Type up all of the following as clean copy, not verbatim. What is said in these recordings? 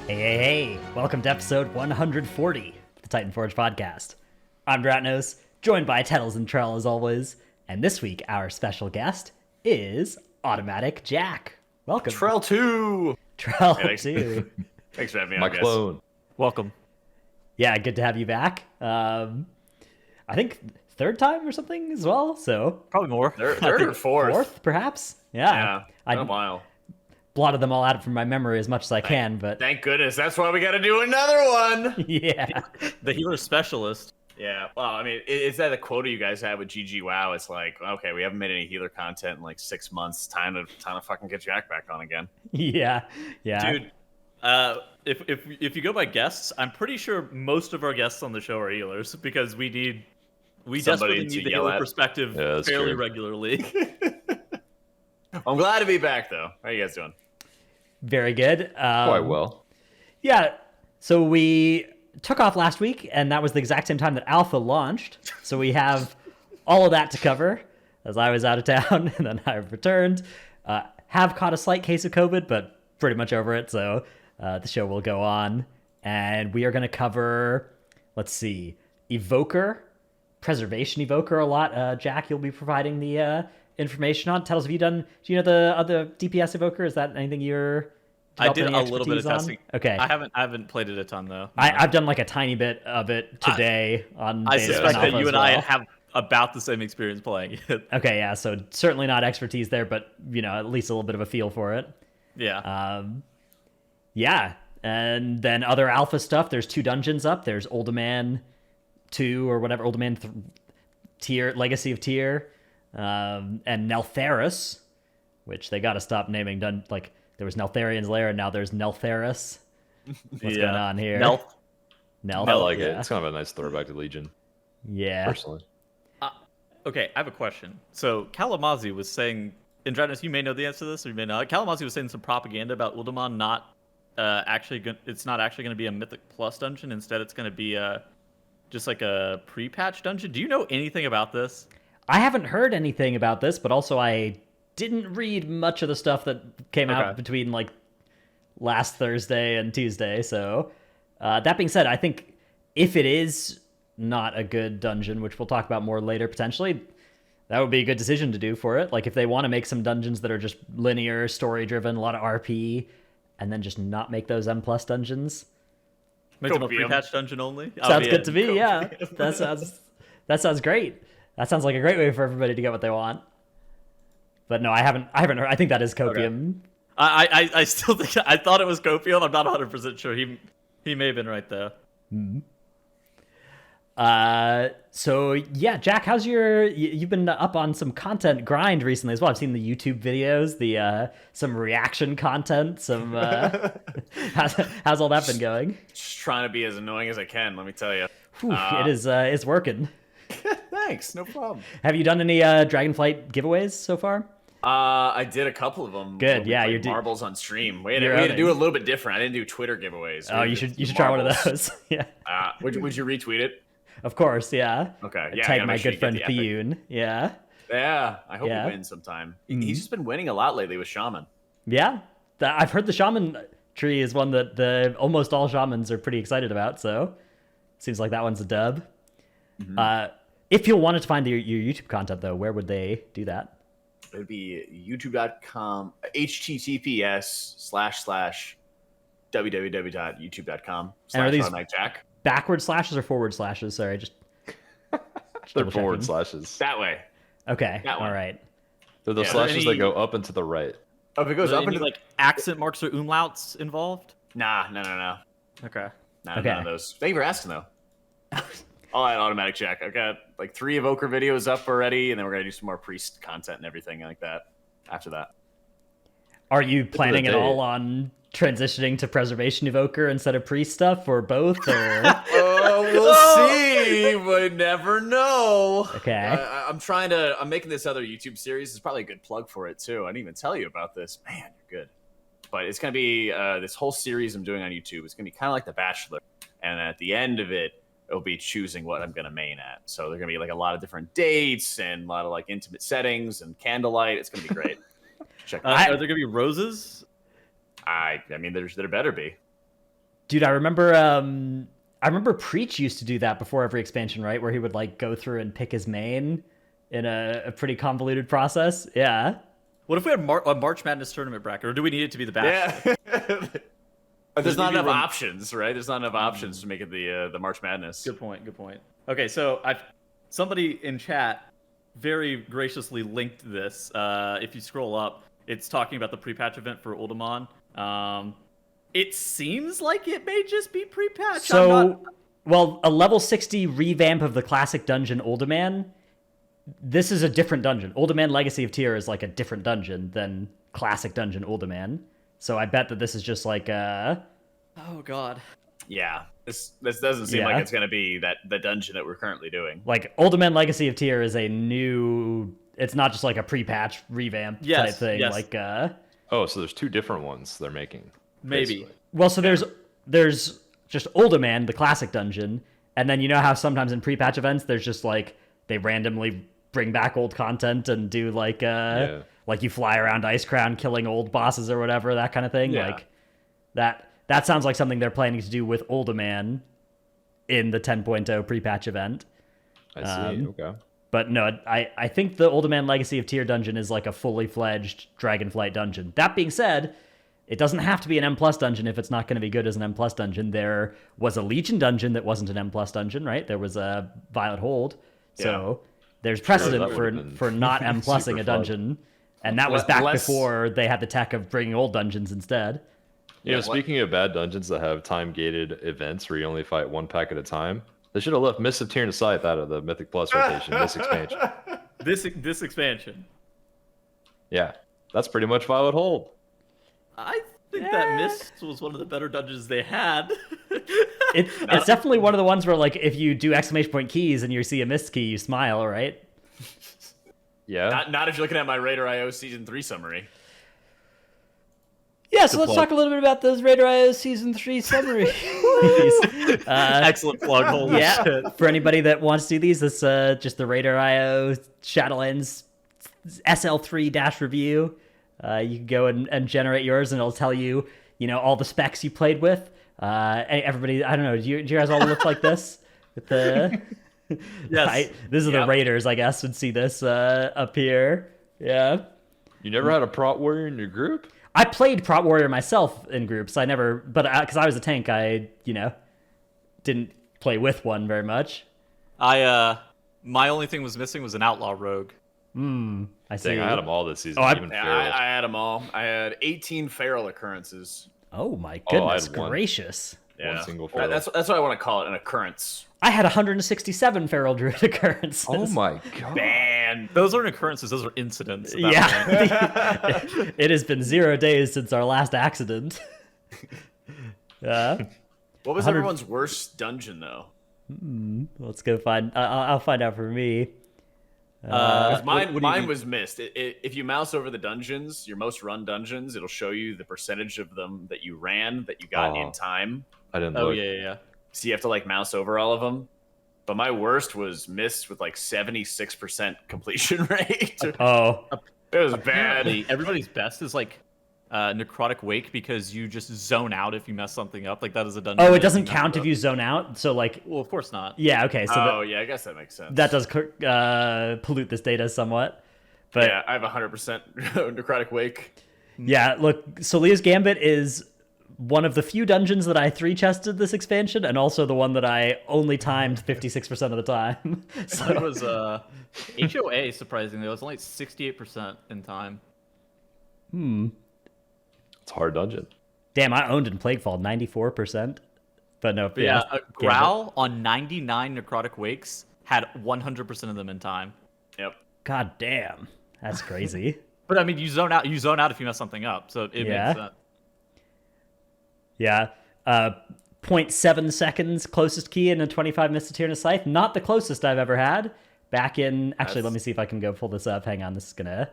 Hey, welcome to episode 140 of the Titanforge podcast. I'm Dratnos, joined by Tettles and Trell as always, and this week our special guest is AutomaticJak. Welcome. Trell 2! Trell 2. Thanks for having me on, My guys. clone. Welcome. Yeah, good to have you back. I think third time or something as well, so... Probably more. Third or fourth? Fourth, perhaps? Yeah, I been a while. blotted them all out from my memory as much as I can, but... Thank goodness. That's why we got to do another one! Yeah. The healer specialist. Yeah, well, I mean, it's that the quota you guys had with GG WoW. It's like, okay, we haven't made any healer content in like 6 months. Time to fucking get Jack back on again. Yeah. Dude, if you go by guests, I'm pretty sure most of our guests on the show are healers because we Somebody desperately to need the yell healer at. perspective Yeah, that's fairly true. regularly. I'm glad to be back, though. How you guys doing? Very good. Quite well. Yeah, so we took off last week, and that was the exact same time that Alpha launched. So we have all of that to cover, as I was out of town, and then I've returned. Have caught a slight case of COVID, but pretty much over it, so the show will go on. And we are going to cover, let's see, Evoker, Preservation Evoker a lot. Jack, you'll be providing the information on. Tell us, do you know the other DPS Evoker? Is that anything you're... I did a developing little bit of expertise on? testing. Okay. I haven't played it a ton though. I've done like a tiny bit of it today on I beta suspect and that alpha you as and I well. have about the same experience playing it. Okay, yeah, so certainly not expertise there, but at least a little bit of a feel for it. Yeah. Yeah, and then other alpha stuff. There's 2 dungeons up. There's Uldaman 2 or whatever, Uldaman Tier, Legacy of Tier, and Neltharis, which they got to stop naming. There was Neltharian's Lair, and now there's Neltharis. What's going on here? Nelth. Nelth. I like it. yeah. It's kind of a nice throwback to Legion, Yeah. personally. Okay, I have a question. So Kalamazzi was saying, and Dratnos, you may know the answer to this, or you may not. Kalamazzi was saying some propaganda about Uldaman not it's not actually going to be a Mythic Plus dungeon. Instead, it's going to be just like a pre-patch dungeon. Do you know anything about this? I haven't heard anything about this, but also I didn't read much of the stuff that came out between like last Thursday and Tuesday. So that being said, I think if it is not a good dungeon, which we'll talk about more later potentially, that would be a good decision to do for it. Like if they want to make some dungeons that are just linear, story driven, a lot of RP, and then just not make those M+ dungeons. Make them a Copium. pre-patch dungeon only? Sounds good to me, yeah. That sounds great. That sounds like a great way for everybody to get what they want. But no, I haven't heard. I think that is copium. I still think I thought it was Copium. I'm not 100% sure. He may have been right though. So yeah, Jack, how's you've been up on some content grind recently as well. I've seen the YouTube videos, the some reaction content, some how's all that been going? Just trying to be as annoying as I can, let me tell you. Whew, it's working. Thanks, no problem. Have you done any Dragonflight giveaways so far? I did a couple of them. Good, when we yeah, played you did- marbles on stream. We had You're to owning. do it a little bit different. I didn't do Twitter giveaways. Oh, you should try one of those. Yeah, Would you retweet it? of course. Yeah. Okay. Yeah. I Tag gotta my make sure good you get friend the epic. Thune. Yeah. Yeah. I hope Yeah. he wins sometime. He's just been winning a lot lately with Shaman. Yeah. I've heard the shaman tree is one that almost all shamans are pretty excited about. So seems like that one's a dub. If you wanted to find your YouTube content though, where would they do that? It would be youtube.com, https://www.youtube.com And are these- /AutomaticJak. Backward slashes or forward slashes? Sorry, just They're double forward checking. slashes. That way. Okay. That one. All right. They're the Yeah. slashes Any- that go up and to the right. Oh, if it goes Is there up any into like accent marks or umlauts involved? Nah. Okay. None Okay. of those. Thank you for asking, though. All right, AutomaticJak. I've got like 3 Evoker videos up already, and then we're going to do some more priest content and everything like that after that. Are you planning at day. all on transitioning to Preservation Evoker instead of Priest stuff, or both? Or Oh, we'll see. We never know. Okay. I'm making this other YouTube series. It's probably a good plug for it, too. I didn't even tell you about this. Man, you're good. But it's going to be this whole series I'm doing on YouTube. It's going to be kind of like The Bachelor. And at the end of it, it'll be choosing what I'm going to main at. So there's going to be like a lot of different dates and a lot of like intimate settings and candlelight. It's going to be great. Check it out. Are there gonna be roses? I mean, there better be. Dude, I remember Preach used to do that before every expansion, right? Where he would like go through and pick his main in a pretty convoluted process. Yeah. What if we had a March Madness tournament bracket, or do we need it to be the Bachelor? Yeah. There's not maybe enough run- options, right? There's not enough options to make it the March Madness. Good point. Good point. Okay, so somebody in chat very graciously linked this. If you scroll up, it's talking about the pre-patch event for Ultimon. It seems like it may just be pre-patch. So, well, a level 60 revamp of the classic dungeon Uldaman. This is a different dungeon. Uldaman Legacy of Tyr is like a different dungeon than classic dungeon Uldaman. So I bet that this is just like Oh god. Yeah, this doesn't seem Yeah. like it's gonna be the dungeon that we're currently doing. like Uldaman Legacy of Tyr is a new. It's not just like a pre-patch revamp type Yes, thing. yes. Like Oh, so there's two different ones they're making. Maybe. basically. well, so there's just Uldaman, the classic dungeon, and then you know how sometimes in pre-patch events there's just like they randomly bring back old content and do like like you fly around Ice Crown killing old bosses or whatever, that kind of thing. Yeah. Like that sounds like something they're planning to do with Uldaman in the 10.0 pre-patch event. I see. Okay. But no, I think the Uldaman Legacy of Tyr dungeon is like a fully fledged Dragonflight dungeon. That being said, it doesn't have to be an M+ dungeon if it's not going to be good as an M+ dungeon. There was a Legion dungeon that wasn't an M+ dungeon, right? There was a Violet Hold. So there's precedent that would've been for not M+ing super a dungeon. And that was back Less- before they had the tech of bringing old dungeons instead. You know, Yeah, speaking of bad dungeons that have time-gated events where you only fight one pack at a time, they should have left Mists of Tyr and Scythe out of the Mythic Plus rotation this expansion. This expansion. Yeah, that's pretty much Violet Hold. I think that Mist was one of the better dungeons they had. It's definitely one of the ones where, like, if you do exclamation point keys and you see a mist key, you smile, right? Yeah. Not if you're looking at my Raider IO Season 3 summary. Yeah, so let's plug. talk a little bit about those Raider IO Season 3 summaries. Excellent plug. Holy Yeah, shit. for anybody that wants to do these, this just the Raider IO Shadowlands SL3 review. You can go and generate yours, and it'll tell you, all the specs you played with. Everybody, I don't know, do you guys all look like this? With the Yes. this is the Yep. Raiders, I guess, would see this up here. Yeah. You never had a prot warrior in your group? I played Prot Warrior myself in groups. I never, but because I was a tank, I, didn't play with one very much. My only thing was missing was an outlaw rogue. I see. Dang, I had them all this season. Oh, even Yeah, Feral. I had them all. I had 18 feral occurrences. Oh my Oh, I goodness had one. gracious! Yeah, single feral. That's what I want to call it, an occurrence. I had 167 feral druid occurrences. Oh my god. Man, Those aren't occurrences; those are incidents. at that point. Yeah, it has been 0 days since our last accident. what was 100 everyone's worst dungeon though? Let's go find. I'll find out for me. 'Cause mine what do you mean? was missed. If you mouse over the dungeons, your most run dungeons, it'll show you the percentage of them that you ran that you got in time. I didn't Oh look. yeah. So you have to mouse over all of them. But my worst was missed with 76% completion rate. Oh, It was bad. Apparently, everybody's best is necrotic wake because you just zone out if you mess something up. Like that is a dungeon. it that doesn't you count mess if you zone out. So Well, of course not. yeah, okay. So Oh yeah, I guess that makes sense. that does pollute this data somewhat. But Yeah, I have 100% necrotic wake. yeah, look, Solia's Gambit is one of the few dungeons that I 3-chested this expansion, and also the one that I only timed 56% of the time. It So was HOA surprisingly. It was only 68% in time. It's a hard dungeon. damn, I owned in Plaguefall 94%. But no, But yeah, Gambit. Growl on 99 necrotic wakes had 100% of them in time. Yep. God damn, that's crazy. But I mean, you zone out if you mess something up, so it Yeah. makes sense. Yeah. 0.7 seconds closest key in a 25 Mist of Tyr and a Scythe. Not the closest I've ever had. Back in... Actually, let me see if I can go pull this up. Hang on, this is gonna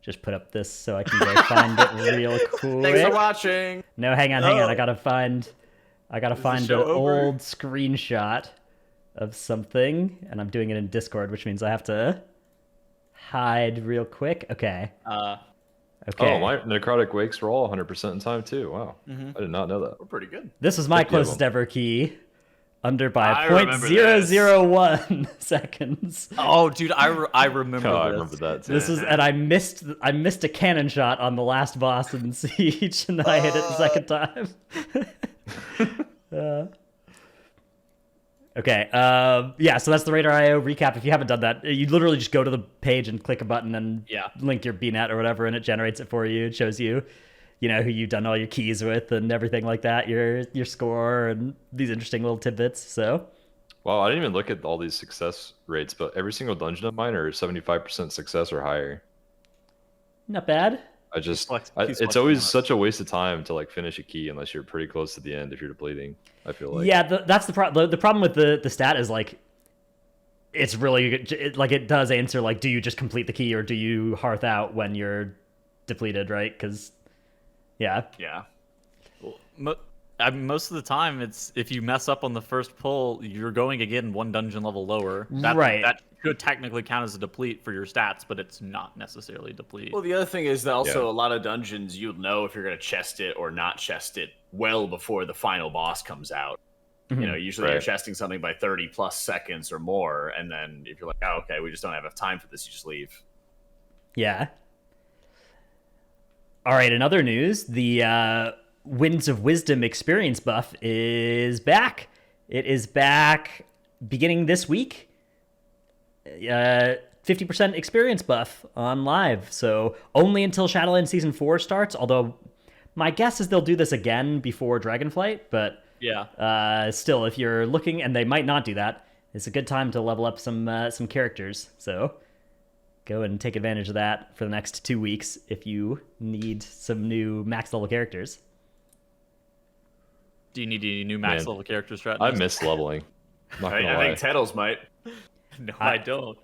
just put up this so I can go find it real quick. Thanks for watching. No, hang on. I gotta find an show over? old screenshot of something, and I'm doing it in Discord, which means I have to hide real quick. Okay. Okay. Oh, my necrotic wakes were all 100% in time too. Wow, Mhm. I did not know that. We're pretty good. This was my Thank you, closest ever key. Under by I point remember zero this. zero 0.001 seconds. Oh, dude, I remember Oh, this. I remember that too. This was, and I missed a cannon shot on the last boss in Siege, and then I hit it the second time. Okay, yeah, so that's the Radar IO recap. If you haven't done that, you literally just go to the page and click a button and Yeah. link your BNet or whatever, and it generates it for you. It shows you, who you've done all your keys with and everything like that, your score and these interesting little tidbits. So, Wow, I didn't even look at all these success rates, but every single dungeon of mine are 75% success or higher. not bad. It's always such a waste of time to like finish a key unless you're pretty close to the end if you're depleting. I feel like. Yeah, that's the problem. The problem with the stat is like, it's really like it does answer like, do you just complete the key or do you hearth out when you're depleted, right? Because, yeah. Well, most of the time, it's if you mess up on the first pull, you're going again one dungeon level lower. Right. That could technically count as a deplete for your stats, but it's not necessarily deplete. Well, the other thing is that also Yeah. a lot of dungeons, you'll know if you're going to chest it or not chest it well before the final boss comes out. You know, usually you're Right. chesting something by 30 plus seconds or more, and then if you're like, oh, okay, we just don't have enough time for this, you just leave. Yeah. All right, in other news, the Winds of Wisdom experience buff is back. It is back beginning this week. 50% experience buff on live. So only until Shadowlands Season 4 starts, although my guess is they'll do this again before Dragonflight, but Yeah. still, if you're looking, and they might not do that, it's a good time to level up some characters. So go and take advantage of that for the next 2 weeks if you need some new max level characters. Do you need any new max Man, level character strategies? I miss leveling. Not gonna I lie. think Tettles might. No, I don't.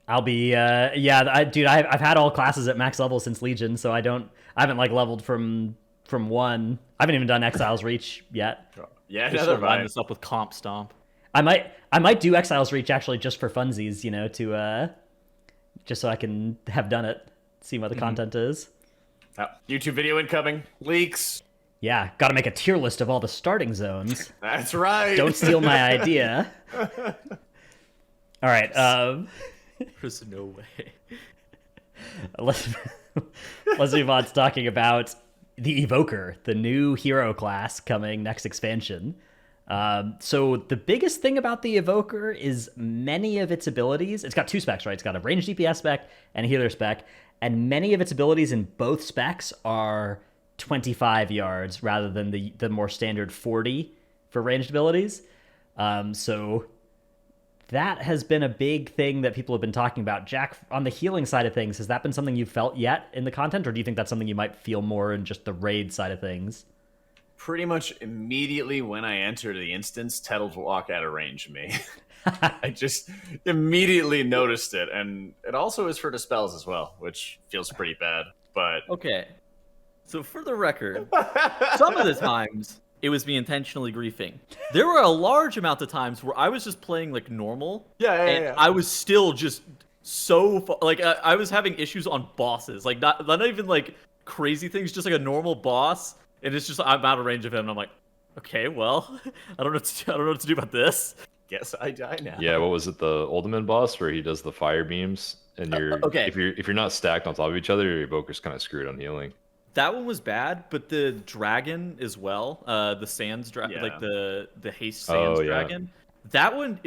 I'll be I've had all classes at max level since Legion, so I haven't like leveled from 1. I haven't even done Exile's Reach yet. Yeah, Just another line vibe. this up with Comp Stomp. I might do Exile's Reach actually just for funsies, to just so I can have done it, see what the content is. Oh, YouTube video incoming. Leaks. Yeah, got to make a tier list of all the starting zones. That's right. Don't steal my idea. All right, There's no way. let's move on to talking about the Evoker, the new hero class coming next expansion. So the biggest thing about the Evoker is many of its abilities. It's got 2 specs, right? It's got a ranged DPS spec and a healer spec, and many of its abilities in both specs are 25 yards rather than the more standard 40 for ranged abilities. So that has been a big thing that people have been talking about. Jack, on the healing side of things, has that been something you've felt yet in the content, or do you think that's something you might feel more in just the raid side of things? Pretty much immediately when I enter the instance, Tettles will walk out of range of me. I just immediately noticed it, and it also is for dispels as well, which feels pretty bad. But Okay. So for the record, some of the times it was me intentionally griefing. There were a large amount of times where I was just playing like normal. Yeah. I was still just so like I was having issues on bosses, like not even like crazy things, just like a normal boss, and it's just I'm out of range of him, and I'm like, okay, well, I don't know what to do about this. Guess I die now. Yeah, what was it, the Ultimate boss where he does the fire beams and you're okay. if you're not stacked on top of each other, your evoker's kind of screwed on healing. That one was bad, but the dragon as well, the sands dragon, Yeah. like the haste sands Oh, yeah. dragon. That one,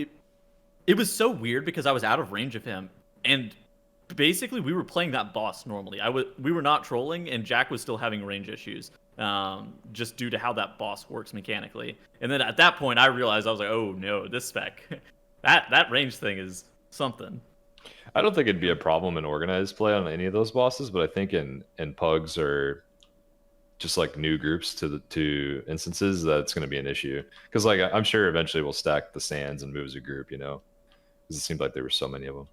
it was so weird because I was out of range of him, and basically we were playing that boss normally. We were not trolling, and Jack was still having range issues, just due to how that boss works mechanically. And then at that point, I realized I was like, oh no, this spec, that range thing is something. I don't think it'd be a problem in organized play on any of those bosses, but I think in pugs or just like new groups to instances, that's going to be an issue. Because like I'm sure eventually we'll stack the sands and move as a group, because it seemed like there were so many of them.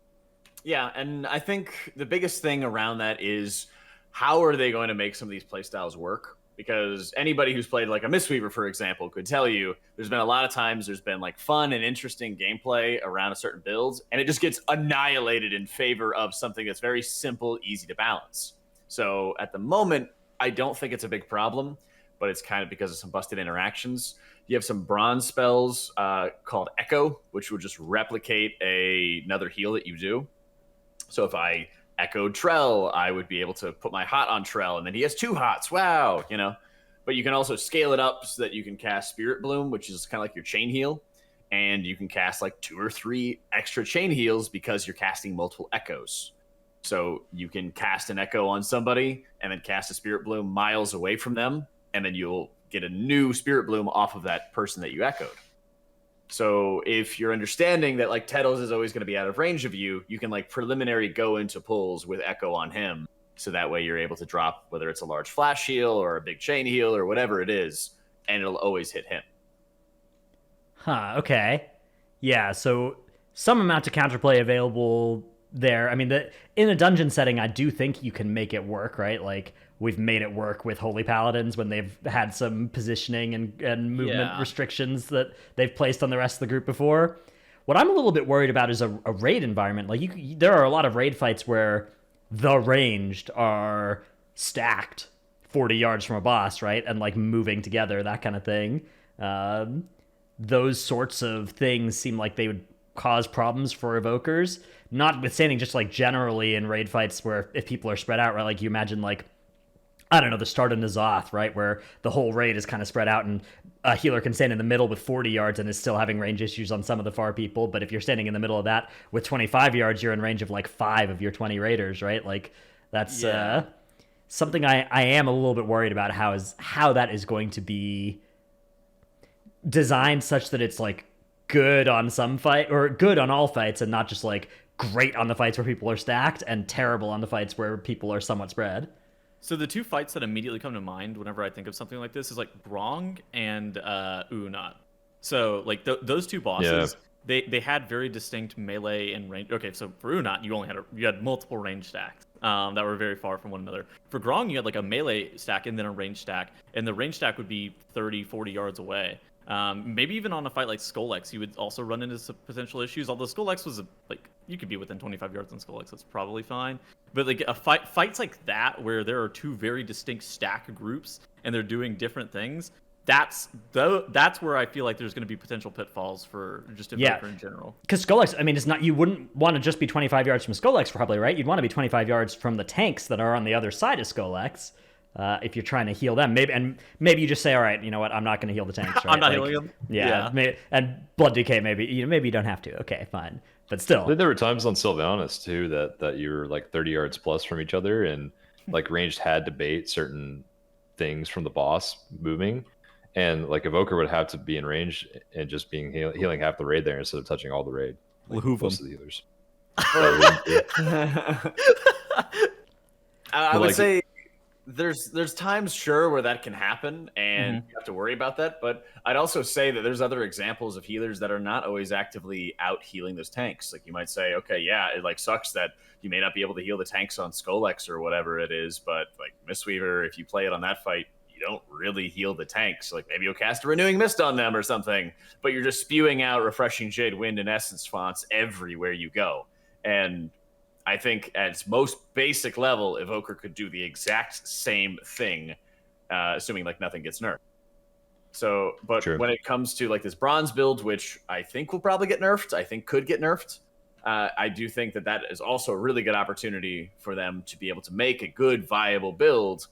Yeah, and I think the biggest thing around that is how are they going to make some of these playstyles work? Because anybody who's played like a Mistweaver, for example, could tell you there's been a lot of times there's been like fun and interesting gameplay around a certain build, and it just gets annihilated in favor of something that's very simple, easy to balance. So at the moment, I don't think it's a big problem, but it's kind of because of some busted interactions. You have some bronze spells called Echo, which will just replicate another heal that you do. So if I echoed Trell, I would be able to put my hot on Trell, and then he has 2 hots. Wow, you know. But you can also scale it up so that you can cast Spirit Bloom, which is kind of like your chain heal, and you can cast like 2 or 3 extra chain heals because you're casting multiple echoes. So you can cast an echo on somebody and then cast a Spirit Bloom miles away from them, and then you'll get a new Spirit Bloom off of that person that you echoed. So if you're understanding that like Tettles is always going to be out of range of you, you can like preliminary go into pulls with Echo on him. So that way you're able to drop whether it's a large flash heal or a big chain heal or whatever it is, and it'll always hit him. Huh, okay. Yeah, so some amount of counterplay available there. I mean, in a dungeon setting, I do think you can make it work, right? Like, we've made it work with Holy Paladins when they've had some positioning and movement restrictions that they've placed on the rest of the group before. What I'm a little bit worried about is a raid environment. Like, there are a lot of raid fights where the ranged are stacked 40 yards from a boss, right? And, like, moving together, that kind of thing. Those sorts of things seem like they would cause problems for evokers, notwithstanding just like generally in raid fights where if people are spread out, right? Like you imagine like, I don't know, the start of N'Zoth, right? Where the whole raid is kind of spread out and a healer can stand in the middle with 40 yards and is still having range issues on some of the far people. But if you're standing in the middle of that with 25 yards, you're in range of like 5 of your 20 raiders, right? Like that's something I am a little bit worried about how that is going to be designed such that it's like good on some fight or good on all fights and not just like great on the fights where people are stacked and terrible on the fights where people are somewhat spread. So the 2 fights that immediately come to mind whenever I think of something like this is like Brong and Unat. So like those 2 bosses, they had very distinct melee and range. Okay, so for Unat, you had multiple range stacks that were very far from one another. For Grong, you had like a melee stack and then a range stack, and the range stack would be 30, 40 yards away. Maybe even on a fight like Skolex, you would also run into some potential issues. Although Skolex was like you could be within 25 yards on Skolex, that's probably fine. But like fights like that where there are 2 very distinct stack groups and they're doing different things, that's where I feel like there's going to be potential pitfalls for just Evoker in general. Because Skolex, I mean, it's not, you wouldn't want to just be 25 yards from Skolex probably, right? You'd want to be 25 yards from the tanks that are on the other side of Skolex. If you're trying to heal them, maybe you just say, all right, you know what, I'm not going to heal the tanks. Right? I'm not healing them. Yeah. And Blood Decay, maybe you don't have to. Okay, fine, but still. There were times on Sylvanas too that you were like 30 yards plus from each other, and like ranged had to bait certain things from the boss moving, and like Evoker would have to be in range and just being healing half the raid there instead of touching all the raid. Like most of the healers. I would say. There's times, sure, where that can happen, and you have to worry about that. But I'd also say that there's other examples of healers that are not always actively out healing those tanks. Like you might say, okay, yeah, it like sucks that you may not be able to heal the tanks on Skolex or whatever it is, but like Mistweaver, if you play it on that fight, you don't really heal the tanks. Like maybe you'll cast a Renewing Mist on them or something, but you're just spewing out Refreshing Jade, Wind, and Essence fonts everywhere you go. And I think at its most basic level, Evoker could do the exact same thing, assuming like nothing gets nerfed. So, but when it comes to like this bronze build, which I think will probably get nerfed, I think could get nerfed, I do think that is also a really good opportunity for them to be able to make a good, viable build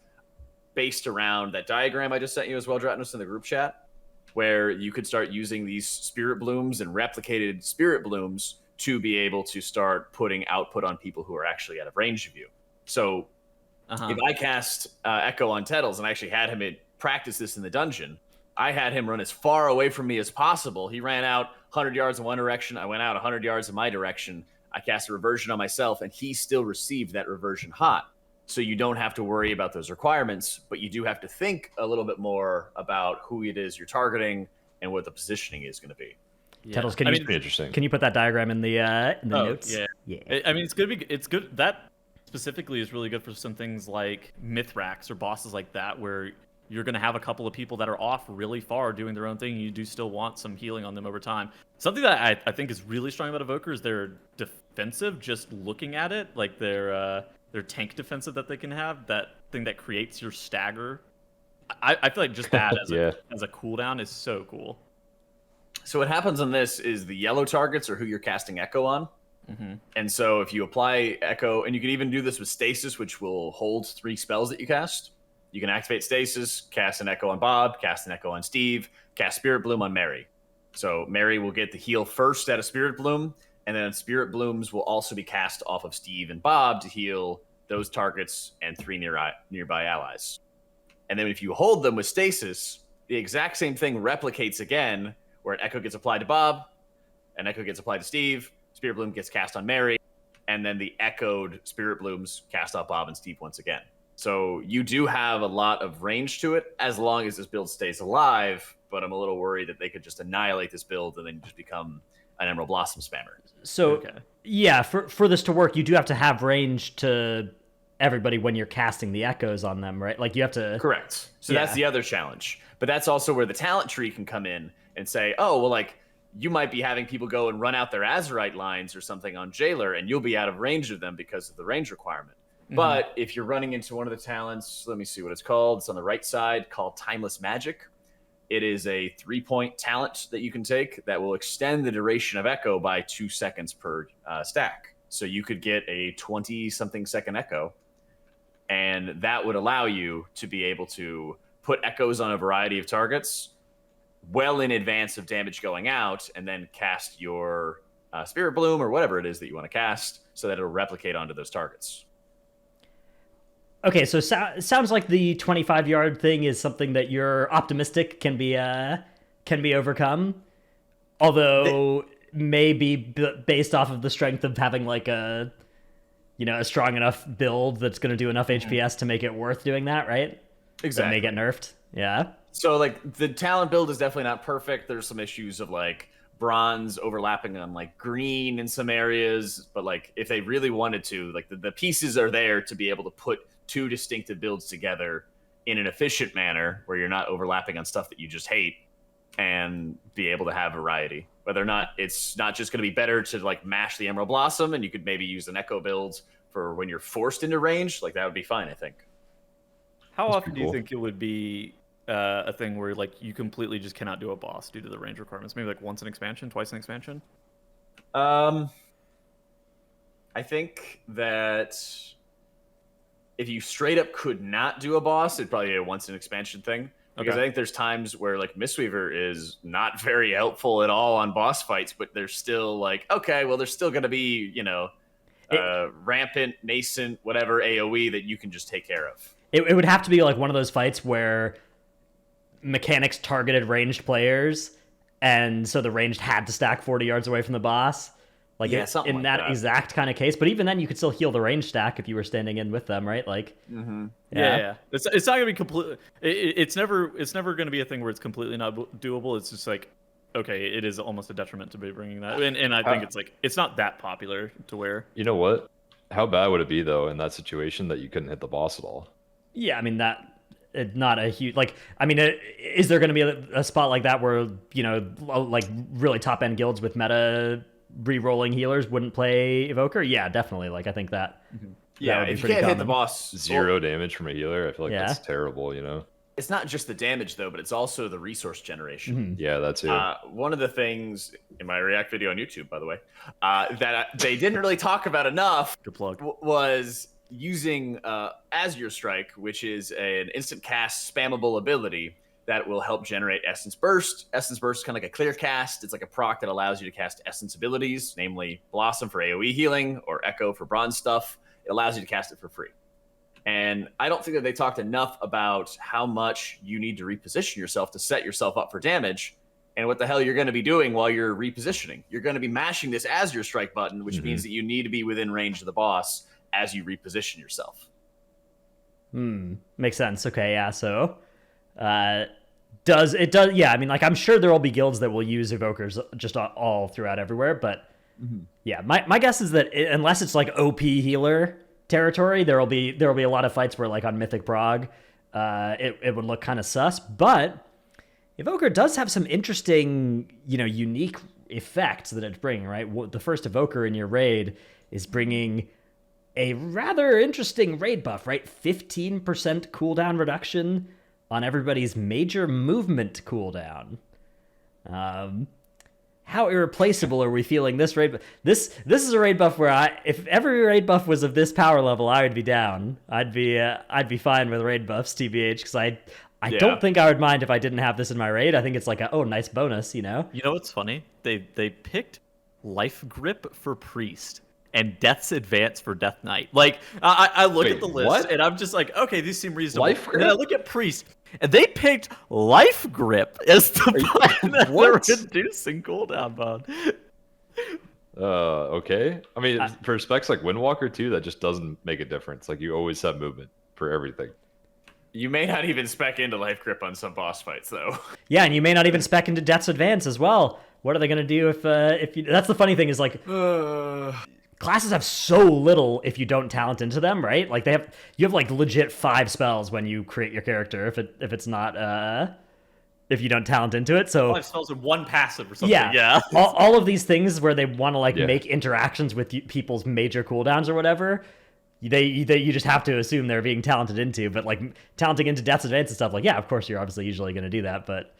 based around that diagram I just sent you as well, Dratnos, in the group chat, where you could start using these Spirit Blooms and replicated Spirit Blooms to be able to start putting output on people who are actually out of range of you. So if I cast Echo on Tettles and I actually had him practice this in the dungeon, I had him run as far away from me as possible. He ran out 100 yards in one direction. I went out 100 yards in my direction. I cast a reversion on myself, and he still received that reversion hot. So you don't have to worry about those requirements, but you do have to think a little bit more about who it is you're targeting and what the positioning is going to be. Yeah. Tettles, can you put that diagram in the notes? Yeah. I mean, it's good. That specifically is really good for some things like Mithrax or bosses like that, where you're going to have a couple of people that are off really far doing their own thing. You do still want some healing on them over time. Something that I think is really strong about Evoker is they're defensive. Just looking at it, like they're tank defensive that they can have, that thing that creates your stagger. I feel like just that as a cooldown is so cool. So what happens on this is the yellow targets are who you're casting Echo on. Mm-hmm. And so if you apply Echo, and you can even do this with Stasis, which will hold 3 spells that you cast. You can activate Stasis, cast an Echo on Bob, cast an Echo on Steve, cast Spirit Bloom on Mary. So Mary will get the heal first out of Spirit Bloom, and then Spirit Blooms will also be cast off of Steve and Bob to heal those targets and 3 nearby allies. And then if you hold them with Stasis, the exact same thing replicates again, where an Echo gets applied to Bob, an Echo gets applied to Steve, Spirit Bloom gets cast on Mary, and then the echoed Spirit Blooms cast off Bob and Steve once again. So you do have a lot of range to it as long as this build stays alive, but I'm a little worried that they could just annihilate this build and then just become an Emerald Blossom spammer. So, yeah, for this to work, you do have to have range to everybody when you're casting the echoes on them, right? Like, you have to... Correct. So that's the other challenge. But that's also where the talent tree can come in and say, oh, well, like, you might be having people go and run out their Azurite lines or something on Jailer, and you'll be out of range of them because of the range requirement. Mm-hmm. But if you're running into one of the talents, let me see what it's called. It's on the right side, called Timeless Magic. It is a 3-point talent that you can take that will extend the duration of Echo by 2 seconds per stack. So you could get a 20-something second Echo, and that would allow you to be able to put Echoes on a variety of targets well in advance of damage going out, and then cast your Spirit Bloom or whatever it is that you want to cast so that it'll replicate onto those targets. Okay, so it sounds like the 25-yard thing is something that you're optimistic can be overcome, although maybe based off of the strength of having like a strong enough build that's going to do enough HPS to make it worth doing that, right? Exactly. That may get nerfed. Yeah. So like the talent build is definitely not perfect. There's some issues of like bronze overlapping on like green in some areas, but like if they really wanted to, like the pieces are there to be able to put 2 distinctive builds together in an efficient manner where you're not overlapping on stuff that you just hate, and be able to have variety. Whether or not it's not just going to be better to like mash the Emerald Blossom, and you could maybe use an Echo build for when you're forced into range, like that would be fine, I think. How often do you think it would be a thing where like you completely just cannot do a boss due to the range requirements? Maybe like once an expansion, twice an expansion? I think that if you straight up could not do a boss, it'd probably be a once an expansion thing. Because I think there's times where like Mistweaver is not very helpful at all on boss fights, but they're still like, okay, well, there's still going to be, rampant, nascent, whatever AoE that you can just take care of. It would have to be like one of those fights where mechanics targeted ranged players, and so the ranged had to stack 40 yards away from the boss. Like in that exact kind of case. But even then, you could still heal the range stack if you were standing in with them, right? Like, yeah. It's not gonna be completely. It's never gonna be a thing where it's completely not doable. It's just like, okay, it is almost a detriment to be bringing that, and I think it's like it's not that popular to where. You know what? How bad would it be though in that situation that you couldn't hit the boss at all? Yeah, I mean not a huge is there going to be a spot like that where like really top end guilds with meta re-rolling healers wouldn't play Evoker? Yeah, definitely. Like I think that. Yeah, if you can't hit the boss, 0 damage from a healer, I feel like that's terrible. It's not just the damage though, but it's also the resource generation. Mm-hmm. Yeah, that's it. One of the things in my React video on YouTube, by the way, that they didn't really talk about enough was using Azure Strike, which is an instant cast spammable ability that will help generate Essence Burst. Essence Burst is kind of like a clear cast. It's like a proc that allows you to cast Essence abilities, namely Blossom for AoE healing or Echo for bronze stuff. It allows you to cast it for free. And I don't think that they talked enough about how much you need to reposition yourself to set yourself up for damage, and what the hell you're going to be doing while you're repositioning. You're going to be mashing this Azure Strike button, which means that you need to be within range of the boss as you reposition yourself. Makes sense. Okay, yeah. So, does yeah, I mean, like, I'm sure there will be guilds that will use Evokers just all throughout everywhere, but yeah, my guess is that unless it's like OP healer territory, there will be a lot of fights where, like, on Mythic Prog, it would look kind of sus, but Evoker does have some interesting, unique effects that it's bringing, right? The first Evoker in your raid is bringing a rather interesting raid buff, right? 15% cooldown reduction on everybody's major movement cooldown. How irreplaceable are we feeling this raid? This is a raid buff where if every raid buff was of this power level, I would be down. I'd be fine with raid buffs, TBH, because I don't think I would mind if I didn't have this in my raid. I think it's like nice bonus, You know what's funny? They picked Life Grip for Priest and Death's Advance for Death Knight. Like, I look at the list, and I'm just like, okay, these seem reasonable. Life Grip? And then I look at Priest, and they picked Life Grip as the button that they're reducing cooldown bond. Okay. I mean, for specs like Windwalker 2, that just doesn't make a difference. Like, you always have movement for everything. You may not even spec into Life Grip on some boss fights, though. Yeah, and you may not even spec into Death's Advance as well. What are they going to do if you... That's the funny thing is, like... Classes have so little if you don't talent into them, right? Like you have like legit 5 spells when you create your character if it's not if you don't talent into it. So 5 spells and 1 passive or something. Yeah. all of these things where they want to make interactions with people's major cooldowns or whatever, you just have to assume they're being talented into. But like talenting into Death's Advance and stuff, like of course you're obviously usually going to do that, but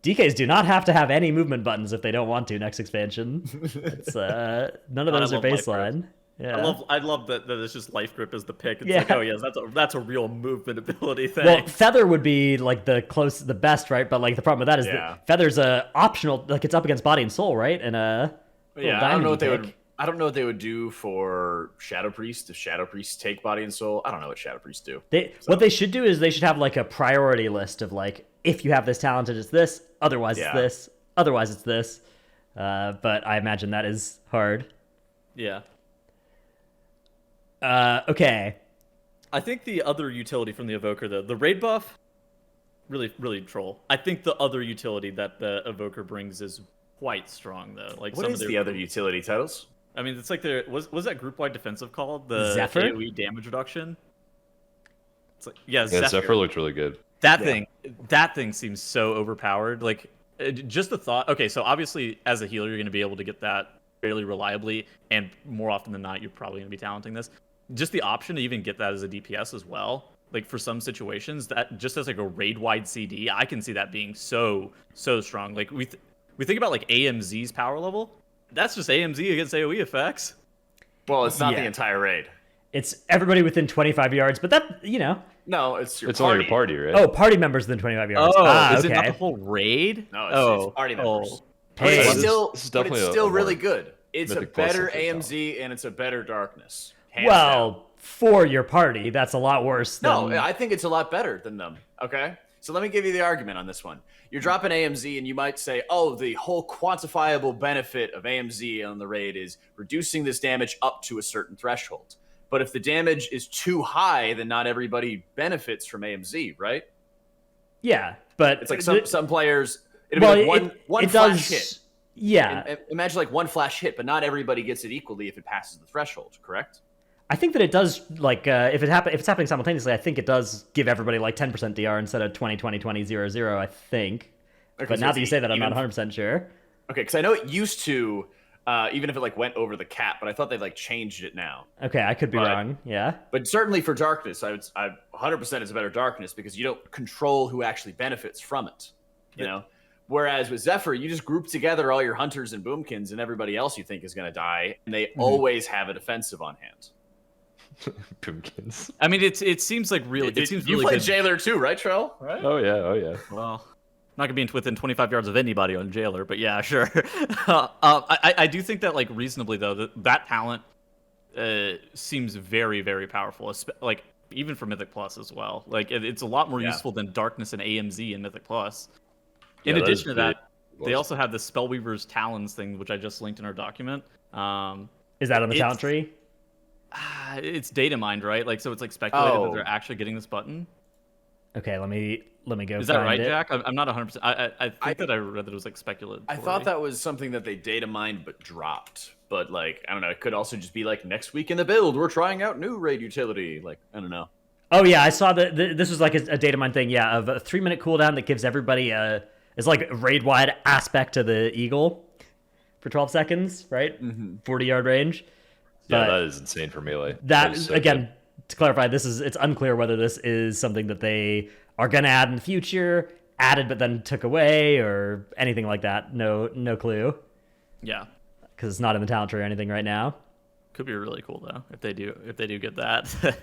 DKs do not have to have any movement buttons if they don't want to next expansion. It's, none of those are baseline. Yeah. I love that it's just Life Grip as the pick. It's like, oh yes, that's a real movement ability thing. Well, Feather would be like the best, right? But like the problem with that is that Feather's optional, like it's up against Body and Soul, right? And I don't know what they would. I don't know what they would do for Shadow Priest if Shadow Priests take Body and Soul. I don't know what Shadow Priests do. What they should do is they should have like a priority list of like, if you have this talented, it's this. Otherwise, it's this. Otherwise, it's this. But I imagine that is hard. Yeah. Okay. I think the other utility from the Evoker, the raid buff, really, really troll. I think the other utility that the Evoker brings is quite strong, though. Like, what is the other utility titles? I mean, it's like there was that group-wide defensive called the Zephyr? AoE damage reduction. It's like Zephyr looked really good. That thing seems so overpowered. Like, just the thought. Okay, so obviously as a healer, you're going to be able to get that fairly reliably, and more often than not, you're probably going to be talenting this. Just the option to even get that as a DPS as well. Like for some situations, that just as like a raid-wide CD, I can see that being so strong. Like we think about like AMZ's power level. That's just AMZ against AoE effects. Well, it's not the entire raid. It's everybody within 25 yards, but that, No, it's your It's party. only your party, right? Oh, party members within 25 yards. Is it not the whole raid? No, it's party members. Hey, But it's definitely still a really more good. It's a Mythic Plus better centric AMZ and it's a better darkness. Hands Well, down. for your party, that's a lot worse than... No, I think it's a lot better than them. Okay? So let me give you the argument on this one. You're dropping AMZ and you might say, oh, the whole quantifiable benefit of AMZ on the raid is reducing this damage up to a certain threshold. But if the damage is too high, then not everybody benefits from AMZ, right? Yeah, but... It's like some players... It'll be like one flash hit. Yeah. Imagine like one flash hit, but not everybody gets it equally if it passes the threshold, correct? I think that it does, like, if it's happening simultaneously, I think it does give everybody, like, 10% DR instead of 20, 20, 20, 0, 0, I think. Okay, but so now that you say that, I'm not 100% sure. Okay, because I know it used to, even if it, like, went over the cap, but I thought they've, like, changed it now. Okay, I could be wrong, yeah. But certainly for Darkness, I 100% it's a better Darkness because you don't control who actually benefits from it, you know? Whereas with Zephyr, you just group together all your Hunters and Boomkins and everybody else you think is going to die, and they always have a defensive on hand. Pumpkins. I mean, it seems like really. It seems you really played good. Jailer too, right, Trell? Right? Oh yeah. Well, not gonna be within 25 yards of anybody on Jailer, but yeah, sure. I do think that, like, reasonably though, that talent seems very, very powerful. Like even for Mythic Plus as well. Like it's a lot more useful than Darkness and AMZ in Mythic Plus. In addition to that, they also have the Spellweaver's Talons thing, which I just linked in our document. Is that on the talent tree? It's data mined, right? Like, so it's like speculated that they're actually getting this button. Okay, let me go. Is that right, Jack? I'm not 100%. I think that I read that it was like speculated. I thought that was something that they data mined but dropped. But like, I don't know. It could also just be like next week in the build, we're trying out new raid utility. Like, I don't know. Oh yeah, I saw that. This was like a data mine thing. Yeah, of a 3-minute cooldown that gives everybody it's like a raid wide aspect to the eagle for 12 seconds, right? 40-yard range. Yeah, But that is insane for melee. that is so again, good. to clarify, it's unclear whether this is something that they are going to add in the future, added but then took away, or anything like that. No clue, Yeah. because it's not in the talent tree or anything right now. Could be really cool though if they do get that.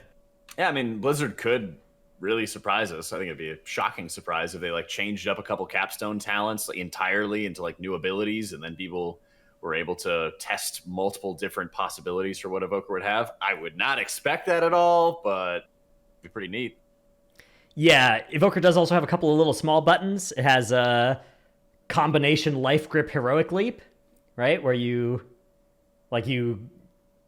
Yeah, I mean, Blizzard could really surprise us. I think it'd be a shocking surprise if they like changed up a couple capstone talents like, entirely into like new abilities, and then people were able to test multiple different possibilities for what Evoker would have. I would not expect that at all, but it'd be pretty neat. Yeah, Evoker does also have a couple of little small buttons. It has a combination life grip heroic leap, right? Where you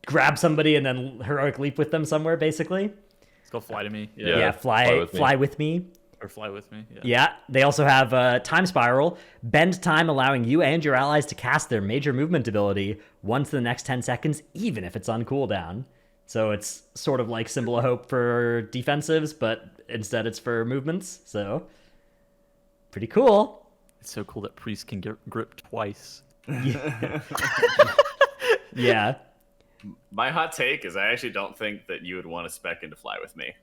grab somebody and then heroic leap with them somewhere, basically. Let's go fly to me. Yeah, fly with me. Or fly with me. Yeah. Yeah, they also have Time Spiral, bend time allowing you and your allies to cast their major movement ability once in the next 10 seconds, even if it's on cooldown. So it's sort of like Symbol of Hope for defensives, but instead it's for movements. So pretty cool. It's so cool that Priest can get grip twice. Yeah. My hot take is I actually don't think that you would want to spec into Fly With Me.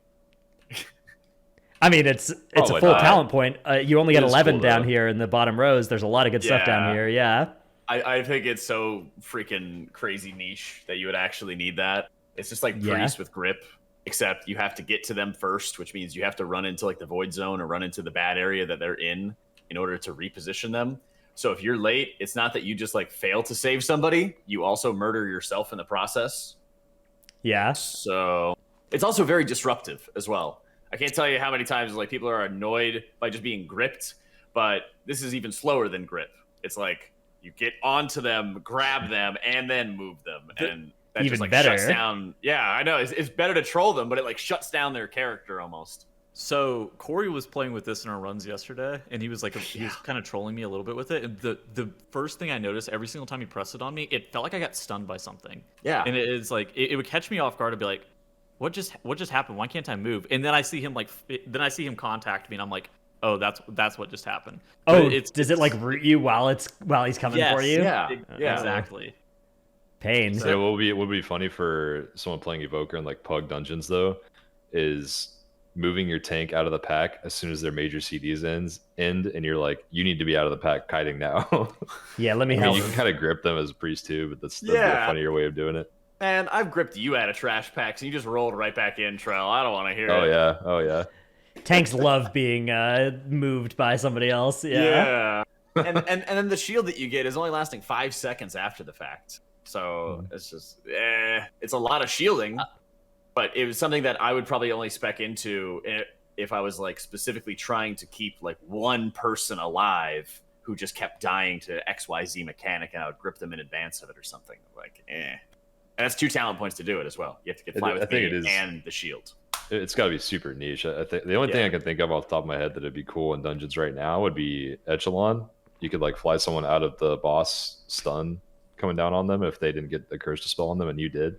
I mean, it's a Probably full not. talent point. You only get It is 11 cool, down though. here in the bottom rows. There's a lot of good stuff down Yeah. here. Yeah. I think it's so freaking crazy niche that you would actually need that. It's just like Yeah. Priest with grip, except you have to get to them first, which means you have to run into like the void zone or run into the bad area that they're in order to reposition them. So if you're late, it's not that you just like fail to save somebody, you also murder yourself in the process. Yeah. So it's also very disruptive as well. I can't tell you how many times like people are annoyed by just being gripped, but this is even slower than grip. It's like you get onto them, grab them, and then move them, and that Even just like better. shuts down. Yeah, I know it's better to troll them, but it like shuts down their character almost. So Corey was playing with this in our runs yesterday, and he was like, he was kind of trolling me a little bit with it. And the first thing I noticed every single time he pressed it on me, it felt like I got stunned by something. Yeah, And it is like it would catch me off guard. I'd be like, what just happened? Why can't I move? And then I see him contact me, and I'm like, oh, that's what just happened. Oh, But does it like root you while he's coming Yes, for you? yeah, yeah. exactly. Pain. Yeah, what would be funny for someone playing Evoker in like Pug dungeons though, is moving your tank out of the pack as soon as their major CDs end, and you're like, you need to be out of the pack kiting now. Yeah, let me I mean, help. you can kind of grip them as a priest too, but that'd be a Yeah. funnier way of doing it. And I've gripped you out of trash packs, and you just rolled right back in, Trell. I don't want to hear Oh it. yeah, oh yeah. Tanks love being moved by somebody else. Yeah. And then the shield that you get is only lasting 5 seconds after the fact. So it's just it's a lot of shielding. But it was something that I would probably only spec into if I was like specifically trying to keep like one person alive who just kept dying to XYZ mechanic, and I would grip them in advance of it or something. Like, And that's 2 talent points to do it as well. You have to get Fly I With think Me it is. and the shield. It's got to be super niche. I think the only thing Yeah. I can think of off the top of my head that would be cool in dungeons right now would be Echelon. You could like fly someone out of the boss stun coming down on them if they didn't get the curse dispel on them, and you did.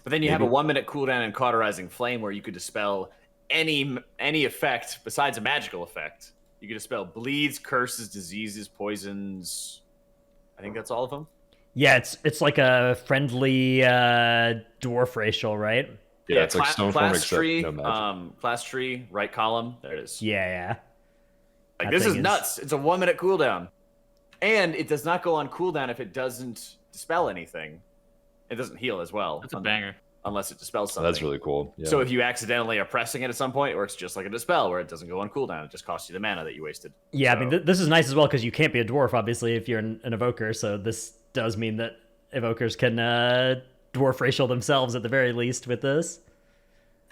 But then you have a Maybe. 1 minute cooldown and Cauterizing Flame where you could dispel any effect besides a magical effect. You could dispel bleeds, curses, diseases, poisons. I think that's all of them. Yeah, it's like a friendly dwarf racial, right? Yeah, it's like Stoneform class except tree, no magic. class tree, right column. There it is. Yeah. Like That this thing is nuts. It's a 1 minute cooldown, and it does not go on cooldown if it doesn't dispel anything. It doesn't heal as well. That's a banger. Unless it dispels So something. that's really cool. Yeah. So if you accidentally are pressing it at some point, it works just like a dispel, where it doesn't go on cooldown. It just costs you the mana that you wasted. Yeah, I So- mean, this is nice as well because you can't be a dwarf, obviously, if you're an evoker. So this does mean that evokers can dwarf racial themselves at the very least with this.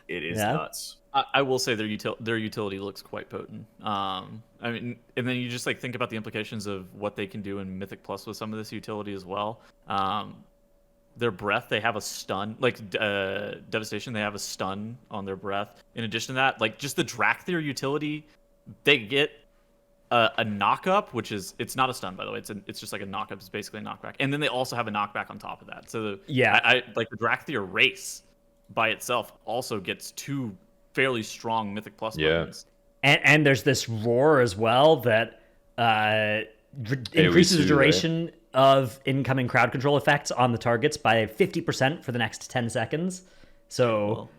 It is Yeah. nuts. I will say their utility looks quite potent. I mean, and then you just like think about the implications of what they can do in Mythic Plus with some of this utility as well. Their breath, they have a stun, like Devastation, they have a stun on their breath. In addition to that, like just the Drakthir utility, they get a knock-up, which is, it's not a stun, by the way. It's just like a knock-up. It's basically a knockback. And then they also have a knockback on top of that. So Yeah. I like the Drakthir race by itself also gets 2 fairly strong Mythic Plus Yeah. buttons. And there's this roar as well that increases the too, duration of incoming crowd control effects on the targets by 50% for the next 10 seconds. So, Cool.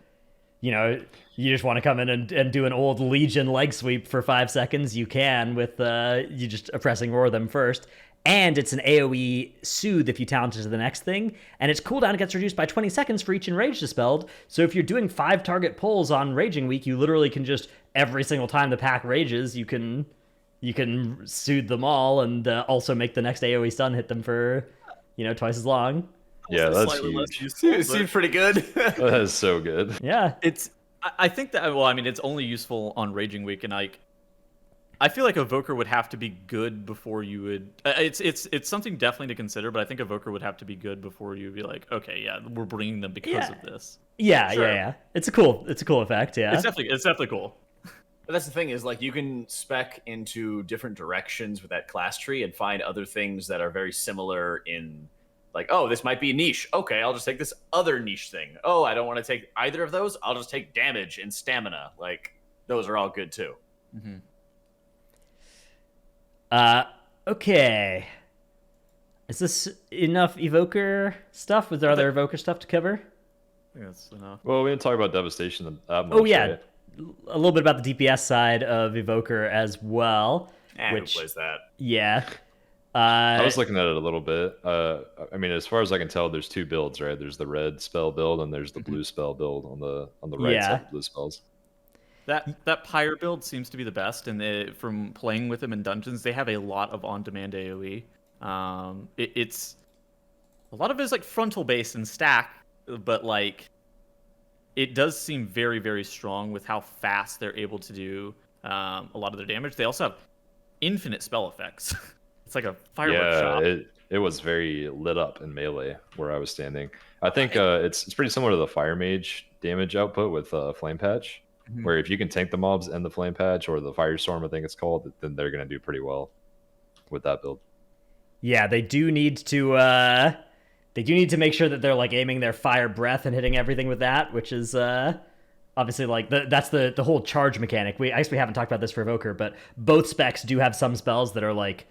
you know, you just want to come in and do an old Legion leg sweep for 5 seconds, you can with you just pressing roar them first. And it's an AoE soothe if you talent it to the next thing. And its cooldown gets reduced by 20 seconds for each enraged dispelled. So if you're doing 5 target pulls on Raging Week, you literally can just, every single time the pack rages, you can soothe them all and also make the next AoE stun hit them for, twice as long. Yeah, that's Slightly less huge. useful, It seems pretty good. That is so good. Yeah. I think that, well, I mean, it's only useful on Raging Week, and I feel like Evoker would have to be good before you would. It's something definitely to consider, but I think Evoker would have to be good before you would be like, okay, yeah, we're bringing them because of this. Yeah, Sure. yeah. It's a cool effect, yeah. It's definitely cool. But that's the thing is, like, you can spec into different directions with that class tree and find other things that are very similar in, like, oh, this might be niche. Okay, I'll just take this other niche thing. Oh, I don't want to take either of those. I'll just take damage and stamina. Like, those are all good too. Mm-hmm. Okay. Is this enough Evoker stuff? Was there other Evoker stuff to cover? I think that's enough. Well, we didn't talk about devastation that much. Oh, yeah. right? A little bit about the DPS side of Evoker as well. Who plays that? Yeah. I was looking at it a little bit. I mean, as far as I can tell, there's 2 builds, right? There's the red spell build and there's the blue spell build on the right Yeah. side of blue spells. That Pyre build seems to be the best, and from playing with them in dungeons, they have a lot of on-demand AoE. It's a lot of it is like frontal based and stack, but like it does seem very, very strong with how fast they're able to do a lot of their damage. They also have infinite spell effects. It's like a fireworks shop. It was very lit up in melee where I was standing. I think it's pretty similar to the Fire Mage damage output with Flame Patch. Mhm. Where if you can tank the mobs and the Flame Patch or the Firestorm, I think it's called, then they're going to do pretty well with that build. Yeah, they do need to make sure that they're like aiming their fire breath and hitting everything with that, which is obviously like that's the whole charge mechanic. I guess we haven't talked about this for Evoker, but both specs do have some spells that are like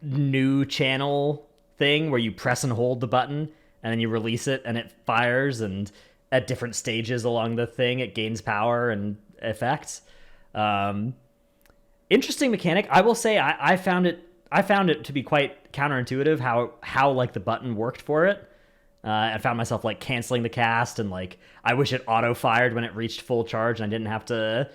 new channel thing where you press and hold the button and then you release it and it fires, and at different stages along the thing it gains power and effects. Interesting mechanic. I will say I found it to be quite counterintuitive how like the button worked for it. I found myself like canceling the cast, and like I wish it auto fired when it reached full charge and I didn't have to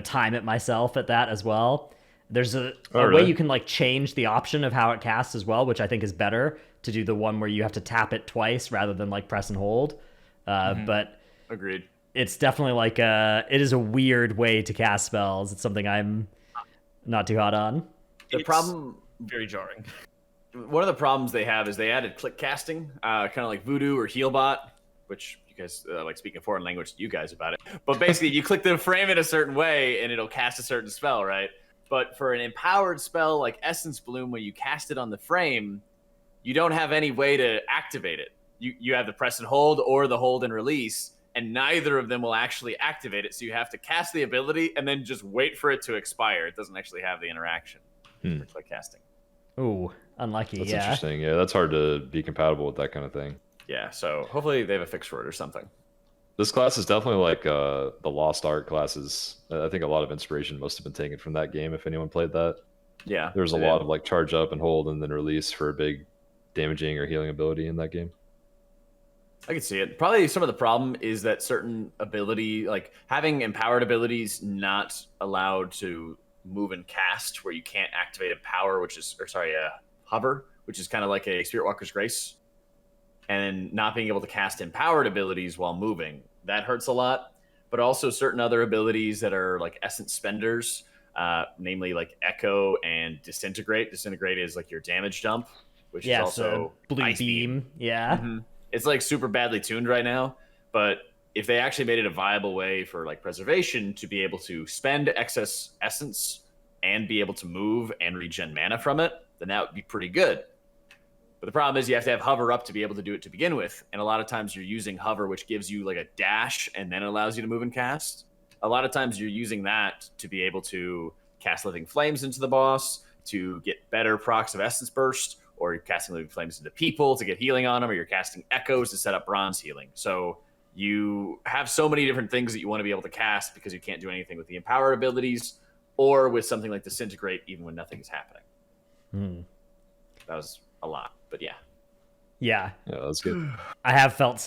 time it myself at that as well. There's a way you can like change the option of how it casts as well, which I think is better, to do the one where you have to tap it twice rather than like press and hold. But Agreed. it's definitely like it is a weird way to cast spells. It's something I'm not too hot on. The problem, very jarring. one of the problems they have is they added click casting, kind of like Voodoo or Healbot, which you guys like speaking foreign language to you guys about it. But basically, you click the frame in a certain way and it'll cast a certain spell, right? But for an empowered spell like Essence Bloom, when you cast it on the frame, you don't have any way to activate it. You have the press and hold or the hold and release, and neither of them will actually activate it. So you have to cast the ability and then just wait for it to expire. It doesn't actually have the interaction for click casting. Ooh, unlucky. That's yeah. interesting. Yeah, that's hard to be compatible with that kind of thing. Yeah, so hopefully they have a fix for it or something. This class is definitely like the Lost Art classes. I think a lot of inspiration must have been taken from that game if anyone played that. Yeah. There was a lot of like charge up and hold and then release for a big damaging or healing ability in that game. I can see it. Probably some of the problem is that certain ability, like having empowered abilities not allowed to move and cast, where you can't activate Empower, Hover, which is kind of like a Spirit Walker's Grace, and not being able to cast empowered abilities while moving. That hurts a lot. But also certain other abilities that are like Essence Spenders, namely like Echo and Disintegrate. Disintegrate is like your damage dump, which is also blue Ice beam. Yeah. Mm-hmm. It's like super badly tuned right now, but if they actually made it a viable way for like preservation to be able to spend excess essence and be able to move and regen mana from it, then that would be pretty good. But the problem is you have to have hover up to be able to do it to begin with, and a lot of times you're using hover, which gives you like a dash and then allows you to move and cast. A lot of times you're using that to be able to cast Living Flames into the boss, to get better procs of Essence Burst, or you're casting living flames into people to get healing on them, or you're casting echoes to set up bronze healing. So you have so many different things that you want to be able to cast because you can't do anything with the empower abilities or with something like disintegrate even when nothing is happening. That was a lot, but yeah. Yeah, that's good. I have felt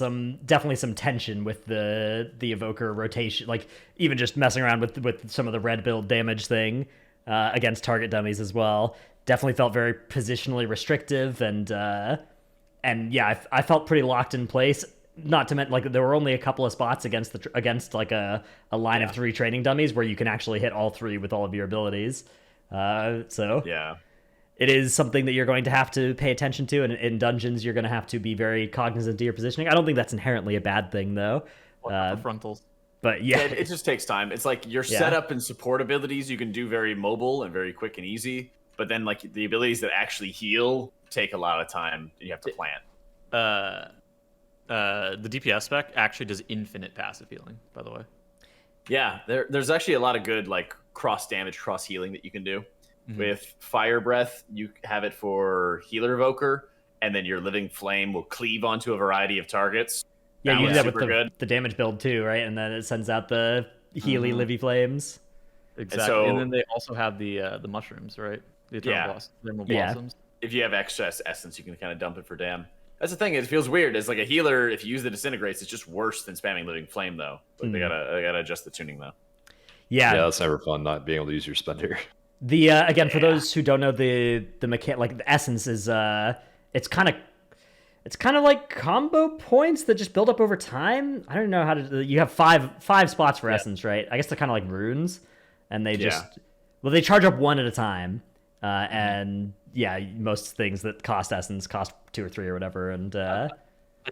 definitely some tension with the Evoker rotation, like even just messing around with some of the red build damage thing against target dummies as well. Definitely felt very positionally restrictive, and yeah, I felt pretty locked in place. Not to mention, like, there were only a couple of spots against like a line of 3 training dummies where you can actually hit all 3 with all of your abilities. So yeah. It is something that you're going to have to pay attention to, and in dungeons, you're going to have to be very cognizant of your positioning. I don't think that's inherently a bad thing, though. Frontals. But yeah, it just takes time. It's like your setup and support abilities you can do very mobile and very quick and easy, but then like the abilities that actually heal take a lot of time, and you have to plan. The DPS spec actually does infinite passive healing, by the way. Yeah, there's actually a lot of good like cross damage, cross healing that you can do. With Fire Breath, you have it for Healer Evoker, and then your Living Flame will cleave onto a variety of targets. Yeah, you do that with the damage build too, right? And then it sends out the Healy Livy Flames. Exactly. And then they also have the mushrooms, right? The Eternal Blossoms. If you have excess essence, you can kind of dump it for dam. That's the thing. It feels weird. As like a healer, if you use the disintegrates, it's just worse than spamming Living Flame, though. Like they gotta adjust the tuning, though. Yeah, that's never fun. Not being able to use your spender. The again, for those who don't know, the mechanic, like the essence is it's kind of like combo points that just build up over time. I don't know how to. You have five spots for essence, right? I guess they're kind of like runes, and they they charge up 1 at a time, and most things that cost essence cost 2 or 3 or whatever, and I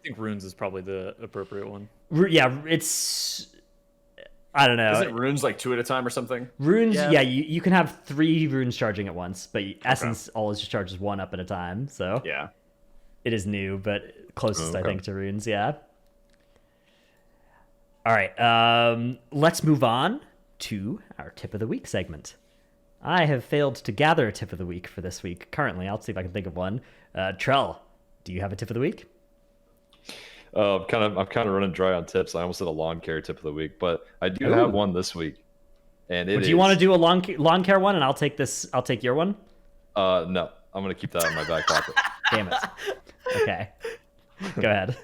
think runes is probably the appropriate one. It's. I don't know. Isn't runes like 2 at a time or something? Runes, you can have 3 runes charging at once, but essence always just charges 1 up at a time. So yeah, it is new, but closest I think to runes. Yeah. All right, let's move on to our tip of the week segment. I have failed to gather a tip of the week for this week. Currently, I'll see if I can think of one. Trell, do you have a tip of the week? I'm kind of running dry on tips. I almost did a lawn care tip of the week, but I do have one this week. And do you want to do a lawn care one, and I'll take your one? No, I'm gonna keep that in my back pocket. Damn it. Okay, go ahead.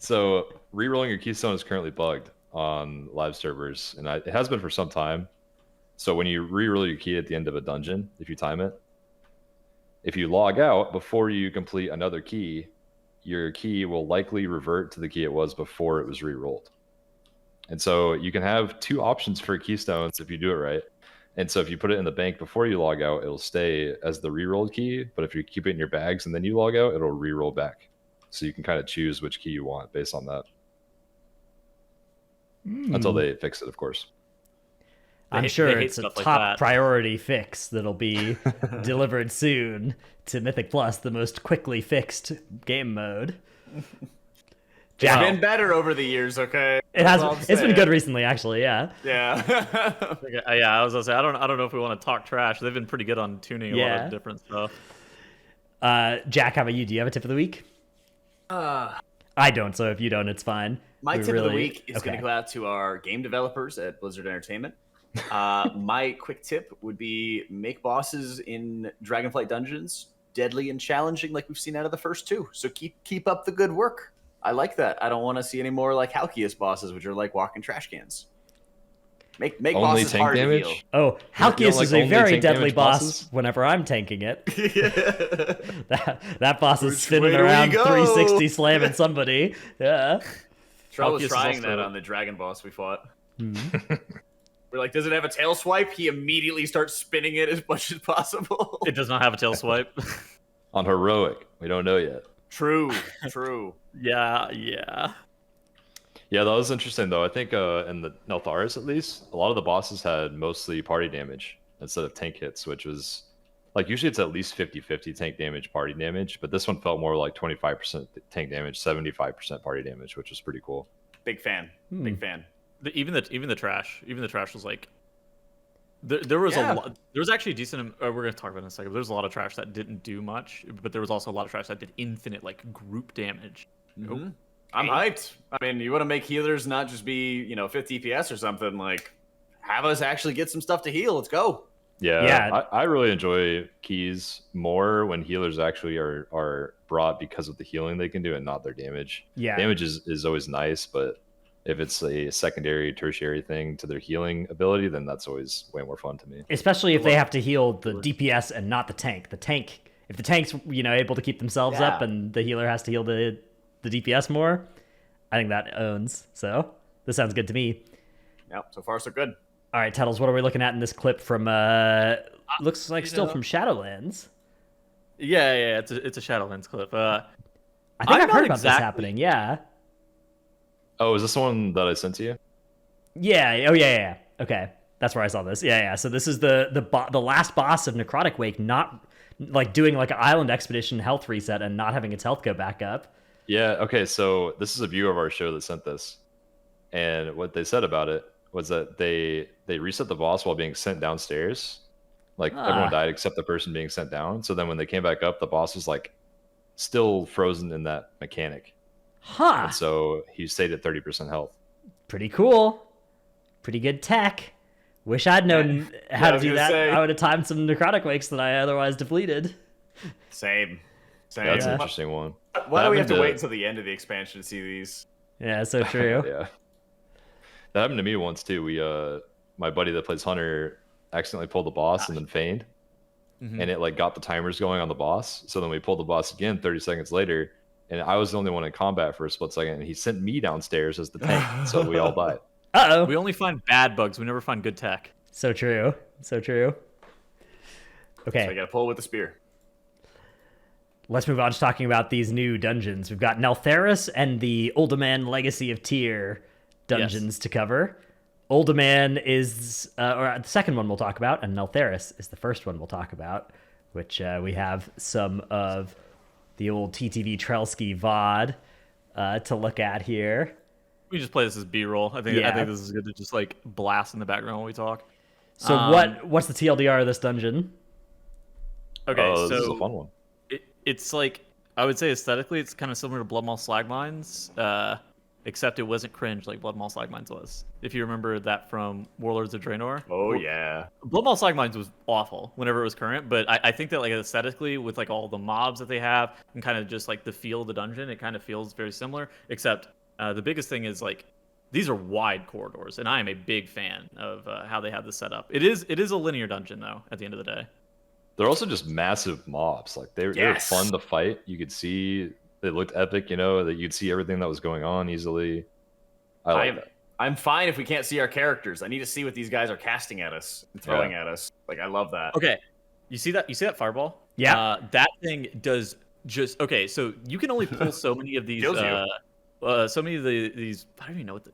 So rerolling your keystone is currently bugged on live servers, and it has been for some time. So when you reroll your key at the end of a dungeon, if you time it, if you log out before you complete another key, your key will likely revert to the key it was before it was re-rolled. And so you can have 2 options for keystones if you do it right. And so if you put it in the bank before you log out, it'll stay as the re-rolled key. But if you keep it in your bags and then you log out, it'll re-roll back. So you can kind of choose which key you want based on that. Until they fix it, of course. I'm sure it's a top priority fix that'll be delivered soon to Mythic Plus, the most quickly fixed game mode. It's been better over the years, okay? It has. It's been good recently, actually. Yeah. Yeah. I was gonna say I don't know if we want to talk trash. They've been pretty good on tuning a lot of different stuff. Jack, how about you? Do you have a tip of the week? I don't. So if you don't, it's fine. My tip of the week is going to go out to our game developers at Blizzard Entertainment. My quick tip would be make bosses in Dragonflight dungeons deadly and challenging like we've seen out of the first 2. So keep up the good work. I like that. I don't want to see any more like Halkias bosses, which are like walking trash cans. Make only bosses hard damage? To heal. Oh, Halkias is a very deadly boss whenever I'm tanking it. that boss is spinning around 360 slamming somebody. Yeah. Trell was trying that on the dragon boss we fought. We're like, does it have a tail swipe? He immediately starts spinning it as much as possible. It does not have a tail swipe. On heroic, we don't know yet. True. Yeah. Yeah, that was interesting though. I think in the Neltharis at least, a lot of the bosses had mostly party damage instead of tank hits, which was like usually it's at least 50-50 tank damage, party damage, but this one felt more like 25% tank damage, 75% party damage, which was pretty cool. Big fan. Big fan. Even the trash was like There was Yeah. a lot. There was actually a decent. We're gonna talk about it in a second. But there's a lot of trash that didn't do much, but there was also a lot of trash that did infinite like group damage. Mhm. I'm hyped. I mean, you want to make healers not just be 50 PS or something. Like, have us actually get some stuff to heal. Let's go. Yeah. I really enjoy keys more when healers actually are brought because of the healing they can do and not their damage. Yeah. Damage is always nice, but if it's a secondary, tertiary thing to their healing ability, then that's always way more fun to me. Especially if they have to heal the DPS and not the tank. If the tank's able to keep themselves up Yeah. and the healer has to heal the DPS more, I think that owns. So this sounds good to me. Yep. So far, so good. All right, Tuttles, what are we looking at in this clip from? Looks like still from Shadowlands. Yeah, it's a Shadowlands clip. I think I'm I've not heard about this exactly- happening. Yeah. Oh, is this the one that I sent to you? Yeah. Oh, yeah. Okay, that's where I saw this. Yeah. So this is the last boss of Necrotic Wake, not like doing like an island expedition health reset and not having its health go back up. Yeah, okay, so this is a viewer of our show that sent this. And what they said about it was that they reset the boss while being sent downstairs. Like everyone died except the person being sent down. So then when they came back up, the boss was like still frozen in that mechanic. Huh. And so he stayed at 30% health. Pretty cool. Pretty good tech. Wish I'd known how I to was do gonna that. say. I would have timed some Necrotic Wakes that I otherwise depleted. Same. That's an Yeah. interesting one. Why do we have to happened wait until the end of the expansion to see these? Yeah, so true. Yeah. That happened to me once too. We my buddy that plays Hunter accidentally pulled the boss and then feigned. And it like got the timers going on the boss. So then we pulled the boss again 30 seconds later, and I was the only one in combat for a split second, and he sent me downstairs as the tank. So we all died. Uh-oh. We only find bad bugs. We never find good tech. So true. So true. Okay. So you got to pull with the spear. Let's move on to talking about these new dungeons. We've got Neltharis and the Uldaman Legacy of Tyr dungeons to cover. Uldaman is, or the second one we'll talk about, and Neltharis is the first one we'll talk about, which we have some of the old TTV Trelsky VOD to look at here. We just play this as B-roll. I think Yeah. this is good to just like blast in the background when we talk. So what's the TLDR of this dungeon? Okay, Oh, so this is a fun one. it's like, I would say aesthetically it's kind of similar to Blood Maul Slagmines, except it wasn't cringe like Blood Maul Slagmines was. If you remember that from Warlords of Draenor. Oh, yeah. Blood Maul Slagmines was awful whenever it was current, but I think that like aesthetically with like all the mobs that they have and kind of just like the feel of the dungeon, it kind of feels very similar, except the biggest thing is like these are wide corridors, and I am a big fan of how they have this set up. It is a linear dungeon though at the end of the day. They're also just massive mobs. Like they were fun to fight. You could see they looked epic, that you'd see everything that was going on easily. I like that. I'm fine if we can't see our characters. I need to see what these guys are casting at us and throwing at us. Like, I love that. Okay, you see that fireball? Yeah. That thing does just okay. So you can only pull so many of these. Kills you. So many of these. I don't even know what the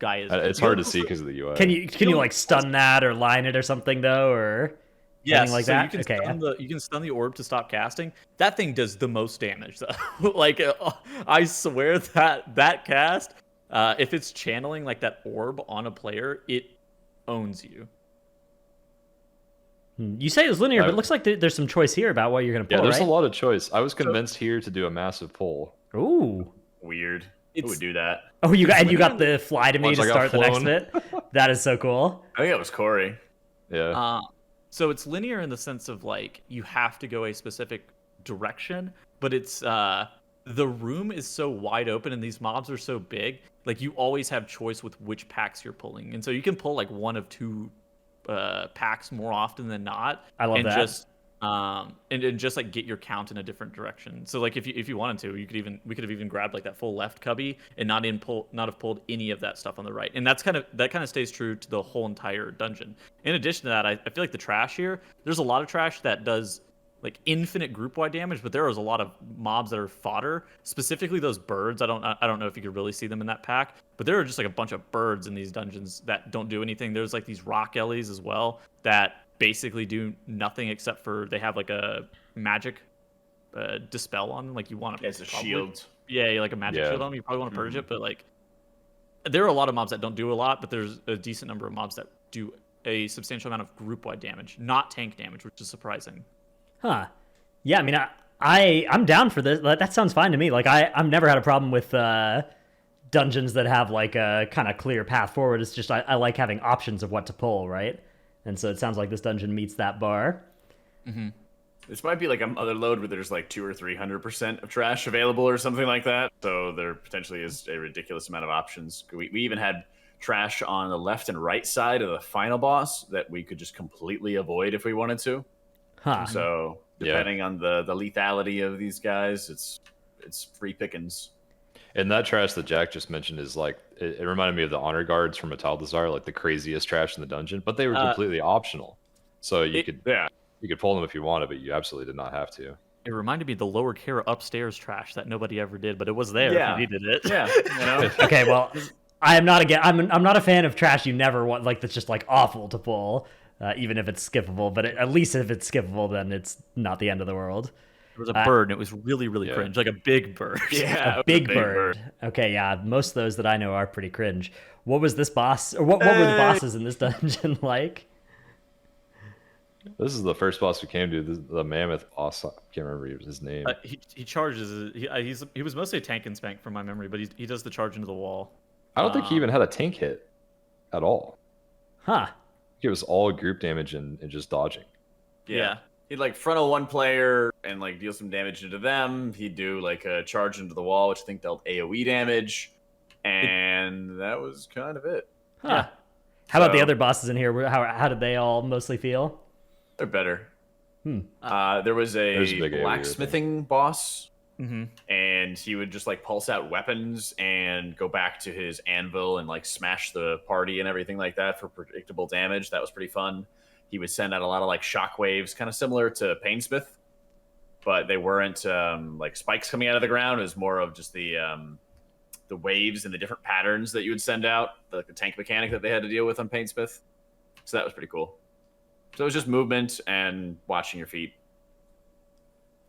guy is. It's hard to see because of the UI. Can you like stun that or line it or something though, or anything like that? You can you can stun the orb to stop casting. That thing does the most damage though. Like I swear that cast, if it's channeling like that orb on a player, it owns you. You say it was linear, but it looks like there's some choice here about what you're going to pull, Yeah, there's right? a lot of choice. I was convinced here to do a massive pull. Ooh. Weird. Who would do that? Oh, you got the fly to me Once to I got start the next flown. bit. That is so cool. I think it was Corey. Yeah. So it's linear in the sense of like you have to go a specific direction, but it's the room is so wide open and these mobs are so big, like you always have choice with which packs you're pulling, and so you can pull like one of two packs more often than not. I love and that. Just and just like get your count in a different direction. So like if you wanted to, we could have even grabbed like that full left cubby and not have pulled any of that stuff on the right. And that kind of stays true to the whole entire dungeon. In addition to that, I feel like the trash here, there's a lot of trash that does like infinite group wide damage, but there is a lot of mobs that are fodder. Specifically those birds. I don't know if you could really see them in that pack, but there are just like a bunch of birds in these dungeons that don't do anything. There's like these rock ellies as well that basically do nothing except for they have like a magic dispel on them. Like you want to It's a shield. Yeah, like a magic shield on them. You probably want to purge it, but like there are a lot of mobs that don't do a lot, but there's a decent number of mobs that do a substantial amount of group-wide damage, not tank damage, which is surprising. Huh. Yeah, I mean, I'm down for this. That sounds fine to me. Like, I've never had a problem with dungeons that have like a kind of clear path forward. It's just I like having options of what to pull, right? And so it sounds like this dungeon meets that bar. Mm-hmm. This might be like a other load where there's like 200 or 300% of trash available or something like that. So there potentially is a ridiculous amount of options. We even had trash on the left and right side of the final boss that we could just completely avoid if we wanted to. Huh. So depending on the lethality of these guys, it's free pickings. And that trash that Jack just mentioned is like it reminded me of the honor guards from Metal Desire, like the craziest trash in the dungeon, but they were completely optional. So you could pull them if you wanted, but you absolutely did not have to. It reminded me of the lower Kara upstairs trash that nobody ever did, but it was there if you needed it. Yeah. You know? Okay, well, I'm not a fan of trash you never want, like that's just like awful to pull, even if it's skippable. But at least if it's skippable, then it's not the end of the world. There was a bird, and it was really, really cringe, like a big bird. Yeah, a big bird. Okay, yeah, most of those that I know are pretty cringe. What was this boss, or what were the bosses in this dungeon like? This is the first boss we came to, the mammoth boss. I can't remember his name. He charges. He was mostly a tank and spank from my memory, but he does the charge into the wall. I don't think he even had a tank hit at all. Huh. It was all group damage and just dodging. Yeah. He'd like frontal one player and like deal some damage into them. He'd do like a charge into the wall, which I think dealt AoE damage, and that was kind of it. Huh. Yeah. How about the other bosses in here? How did they all mostly feel? They're better. Hmm. There was There's a a big AoE blacksmithing boss, Mm-hmm. and he would just like pulse out weapons and go back to his anvil and like smash the party and everything like that for predictable damage. That was pretty fun. He would send out a lot of like shock waves, kind of similar to Painsmith, but they weren't like spikes coming out of the ground. It was more of just the waves and the different patterns that you would send out, like the tank mechanic that they had to deal with on Painsmith. So that was pretty cool. So it was just movement and watching your feet.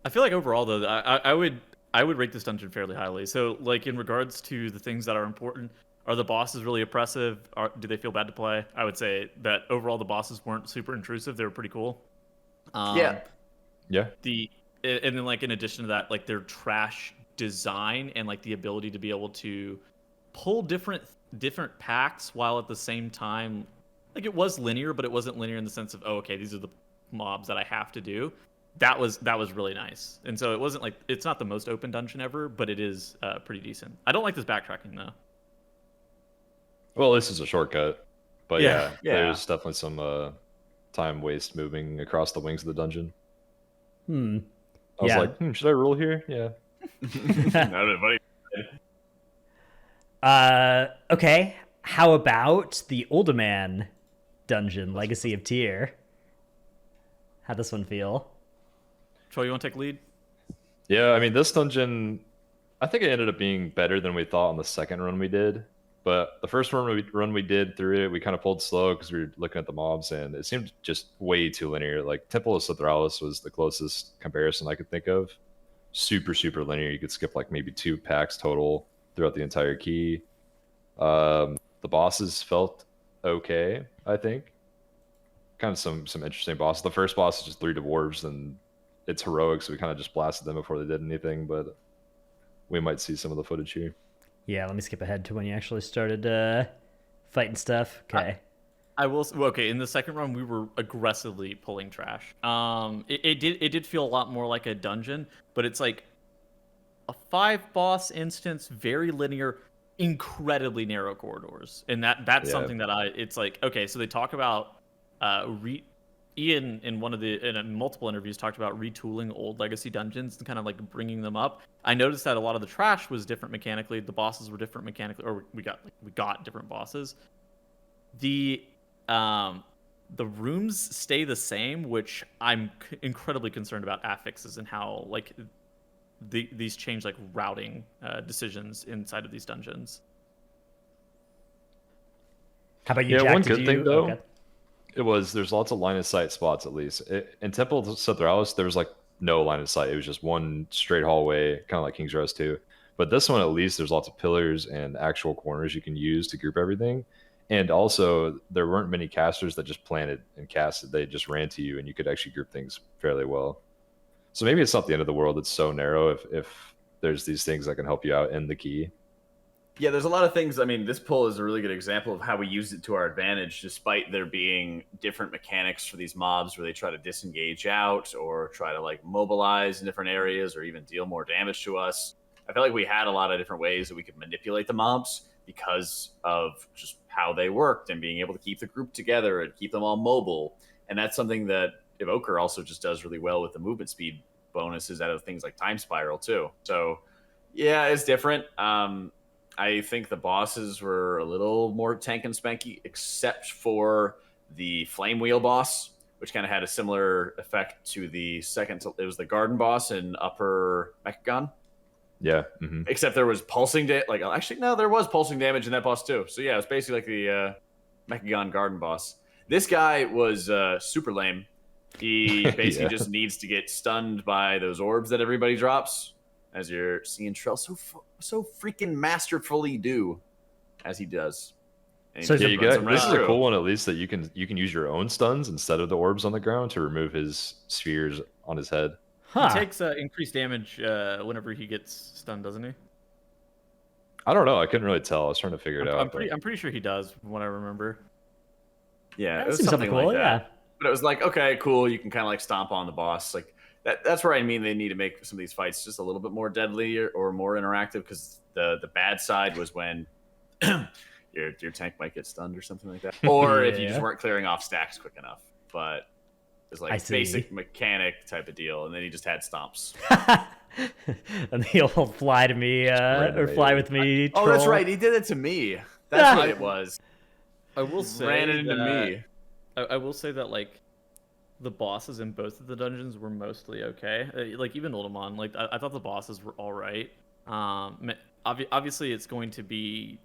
I feel like overall, though, I would rate this dungeon fairly highly. So, like in regards to the things that are important, are the bosses really oppressive? Do they feel bad to play? I would say that overall the bosses weren't super intrusive. They were pretty cool. Yeah. Yeah. And then like in addition to that, like their trash design and like the ability to be able to pull different packs while at the same time, like it was linear, but it wasn't linear in the sense of, oh, okay, these are the mobs that I have to do. That was really nice. And so it wasn't like, it's not the most open dungeon ever, but it is pretty decent. I don't like this backtracking though. Well, this is a shortcut, but Yeah. there's definitely some time waste moving across the wings of the dungeon. I was like, should I roll here? Yeah. That funny. Okay. How about the Uldaman dungeon, Legacy of Tyr? How'd this one feel? Troy, you want to take lead? Yeah, I mean, this dungeon, I think it ended up being better than we thought on the second run we did. But the first run we did through it, we kind of pulled slow because we were looking at the mobs, and it seemed just way too linear. Like, Temple of Sithralis was the closest comparison I could think of. Super, super linear. You could skip like maybe 2 packs total throughout the entire key. The bosses felt okay, I think. Kind of some interesting bosses. The first boss is just 3 dwarves, and it's heroic, so we kind of just blasted them before they did anything, but we might see some of the footage here. Yeah, let me skip ahead to when you actually started fighting stuff. Okay. I will. Okay, in the second run, we were aggressively pulling trash. It did feel a lot more like a dungeon, but it's like a 5 boss instance, very linear, incredibly narrow corridors, and that's something that it's like, okay, so they talk about Ian in multiple interviews talked about retooling old legacy dungeons and kind of like bringing them up. I noticed that a lot of the trash was different mechanically, the bosses were different mechanically, or we got different bosses. The rooms stay the same, which I'm incredibly concerned about affixes and how like these change like routing decisions inside of these dungeons. How about you, Yeah, Jack? one Did good you... thing though, Okay. there's lots of line of sight spots at least. In Temple of Sithralis, there was like no line of sight. It was just one straight hallway, kind of like King's Rest 2. But this one, at least, there's lots of pillars and actual corners you can use to group everything. And also, there weren't many casters that just planted and casted. They just ran to you, and you could actually group things fairly well. So maybe it's not the end of the world. It's so narrow if there's these things that can help you out in the key. Yeah, there's a lot of things. I mean, this pull is a really good example of how we used it to our advantage, despite there being different mechanics for these mobs where they try to disengage out or try to like mobilize in different areas or even deal more damage to us. I felt like we had a lot of different ways that we could manipulate the mobs because of just how they worked and being able to keep the group together and keep them all mobile. And that's something that Evoker also just does really well with the movement speed bonuses out of things like Time Spiral too. So yeah, it's different. I think the bosses were a little more tank and spanky, except for the Flame Wheel boss, which kind of had a similar effect to the second. It was the Garden boss in Upper Mechagon. Yeah. Except there was pulsing like actually no, there was pulsing damage in that boss too. So yeah, it's basically like the Mechagon Garden boss. This guy was super lame. He basically just needs to get stunned by those orbs that everybody drops, as you're seeing Trell so freaking masterfully do, as he does. And he So just Yeah, you runs got them right this is a through. cool one at least that you can use your own stuns instead of the orbs on the ground to remove his spheres on his head. Huh. He takes increased damage whenever he gets stunned, doesn't he? I don't know. I couldn't really tell. I was trying to figure it out. I'm pretty sure he does, from what I remember. Yeah, That it was seems something cool, like that. yeah. But it was like, okay, cool. You can kind of like stomp on the boss. Like that's where I mean they need to make some of these fights just a little bit more deadly or more interactive, because the bad side was when your tank might get stunned or something like that, or if you just Yeah. weren't clearing off stacks quick enough. But it's I like see. basic mechanic type of deal, and then he just had stomps. And he'll fly to me, or fly with me. Oh, that's troll. right. He did it to me. That's Ah. what it was. I will say Ran it into that, me. I will say that like the bosses in both of the dungeons were mostly okay. Like even Ultimon, like I thought the bosses were all right. Obviously it's going to be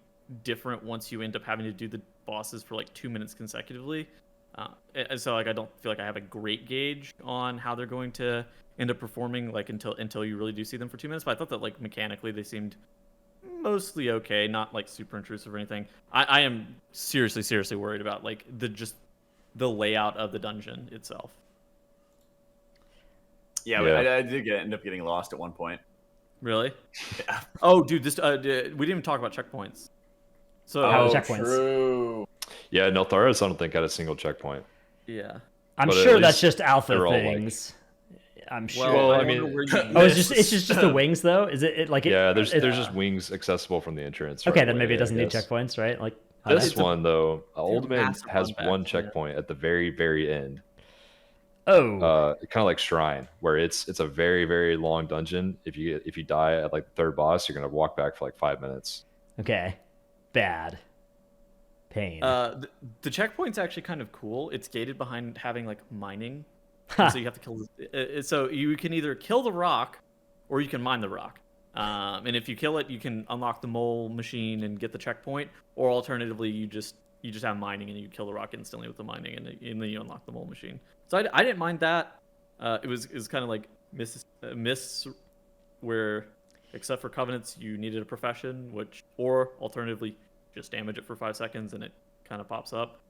different once you end up having to do the bosses for like 2 minutes consecutively. And so like I don't feel like I have a great gauge on how they're going to end up performing like until you really do see them for 2 minutes. But I thought that like mechanically they seemed mostly okay, not like super intrusive or anything. I am seriously worried about like the layout of the dungeon itself. Yeah, I did end up getting lost at one point. Really? Yeah. Oh, dude, this we didn't even talk about checkpoints. So Oh, checkpoints. True. Yeah, Neltharis I don't think had a single checkpoint. yeah. I'm But at sure that's least just alpha they're all, like- things. I'm sure. Well, I I mean- mean, where you Oh, it's just the wings though. Is it like? Yeah, there's just wings accessible from the entrance. Okay, right then maybe away, it doesn't I need guess. checkpoints, right? Like This It's a- one though, Old Man massive has fun fact, one yeah. checkpoint at the very end. Oh, Kind of like Shrine, where it's a very long dungeon. If you die at like the third boss, you're gonna walk back for like 5 minutes. okay, bad. Pain. the checkpoint's actually kind of cool. It's gated behind having like mining, Ha. so you have to kill. So you can either kill the rock, or you can mine the rock. And if you kill it, you can unlock the mole machine and get the checkpoint. Or alternatively, you just have mining and you kill the rock instantly with the mining, and then you unlock the mole machine. So I didn't mind that. It was kind of like miss where, except for Covenants, you needed a profession, or alternatively just damage it for 5 seconds and it kind of pops up.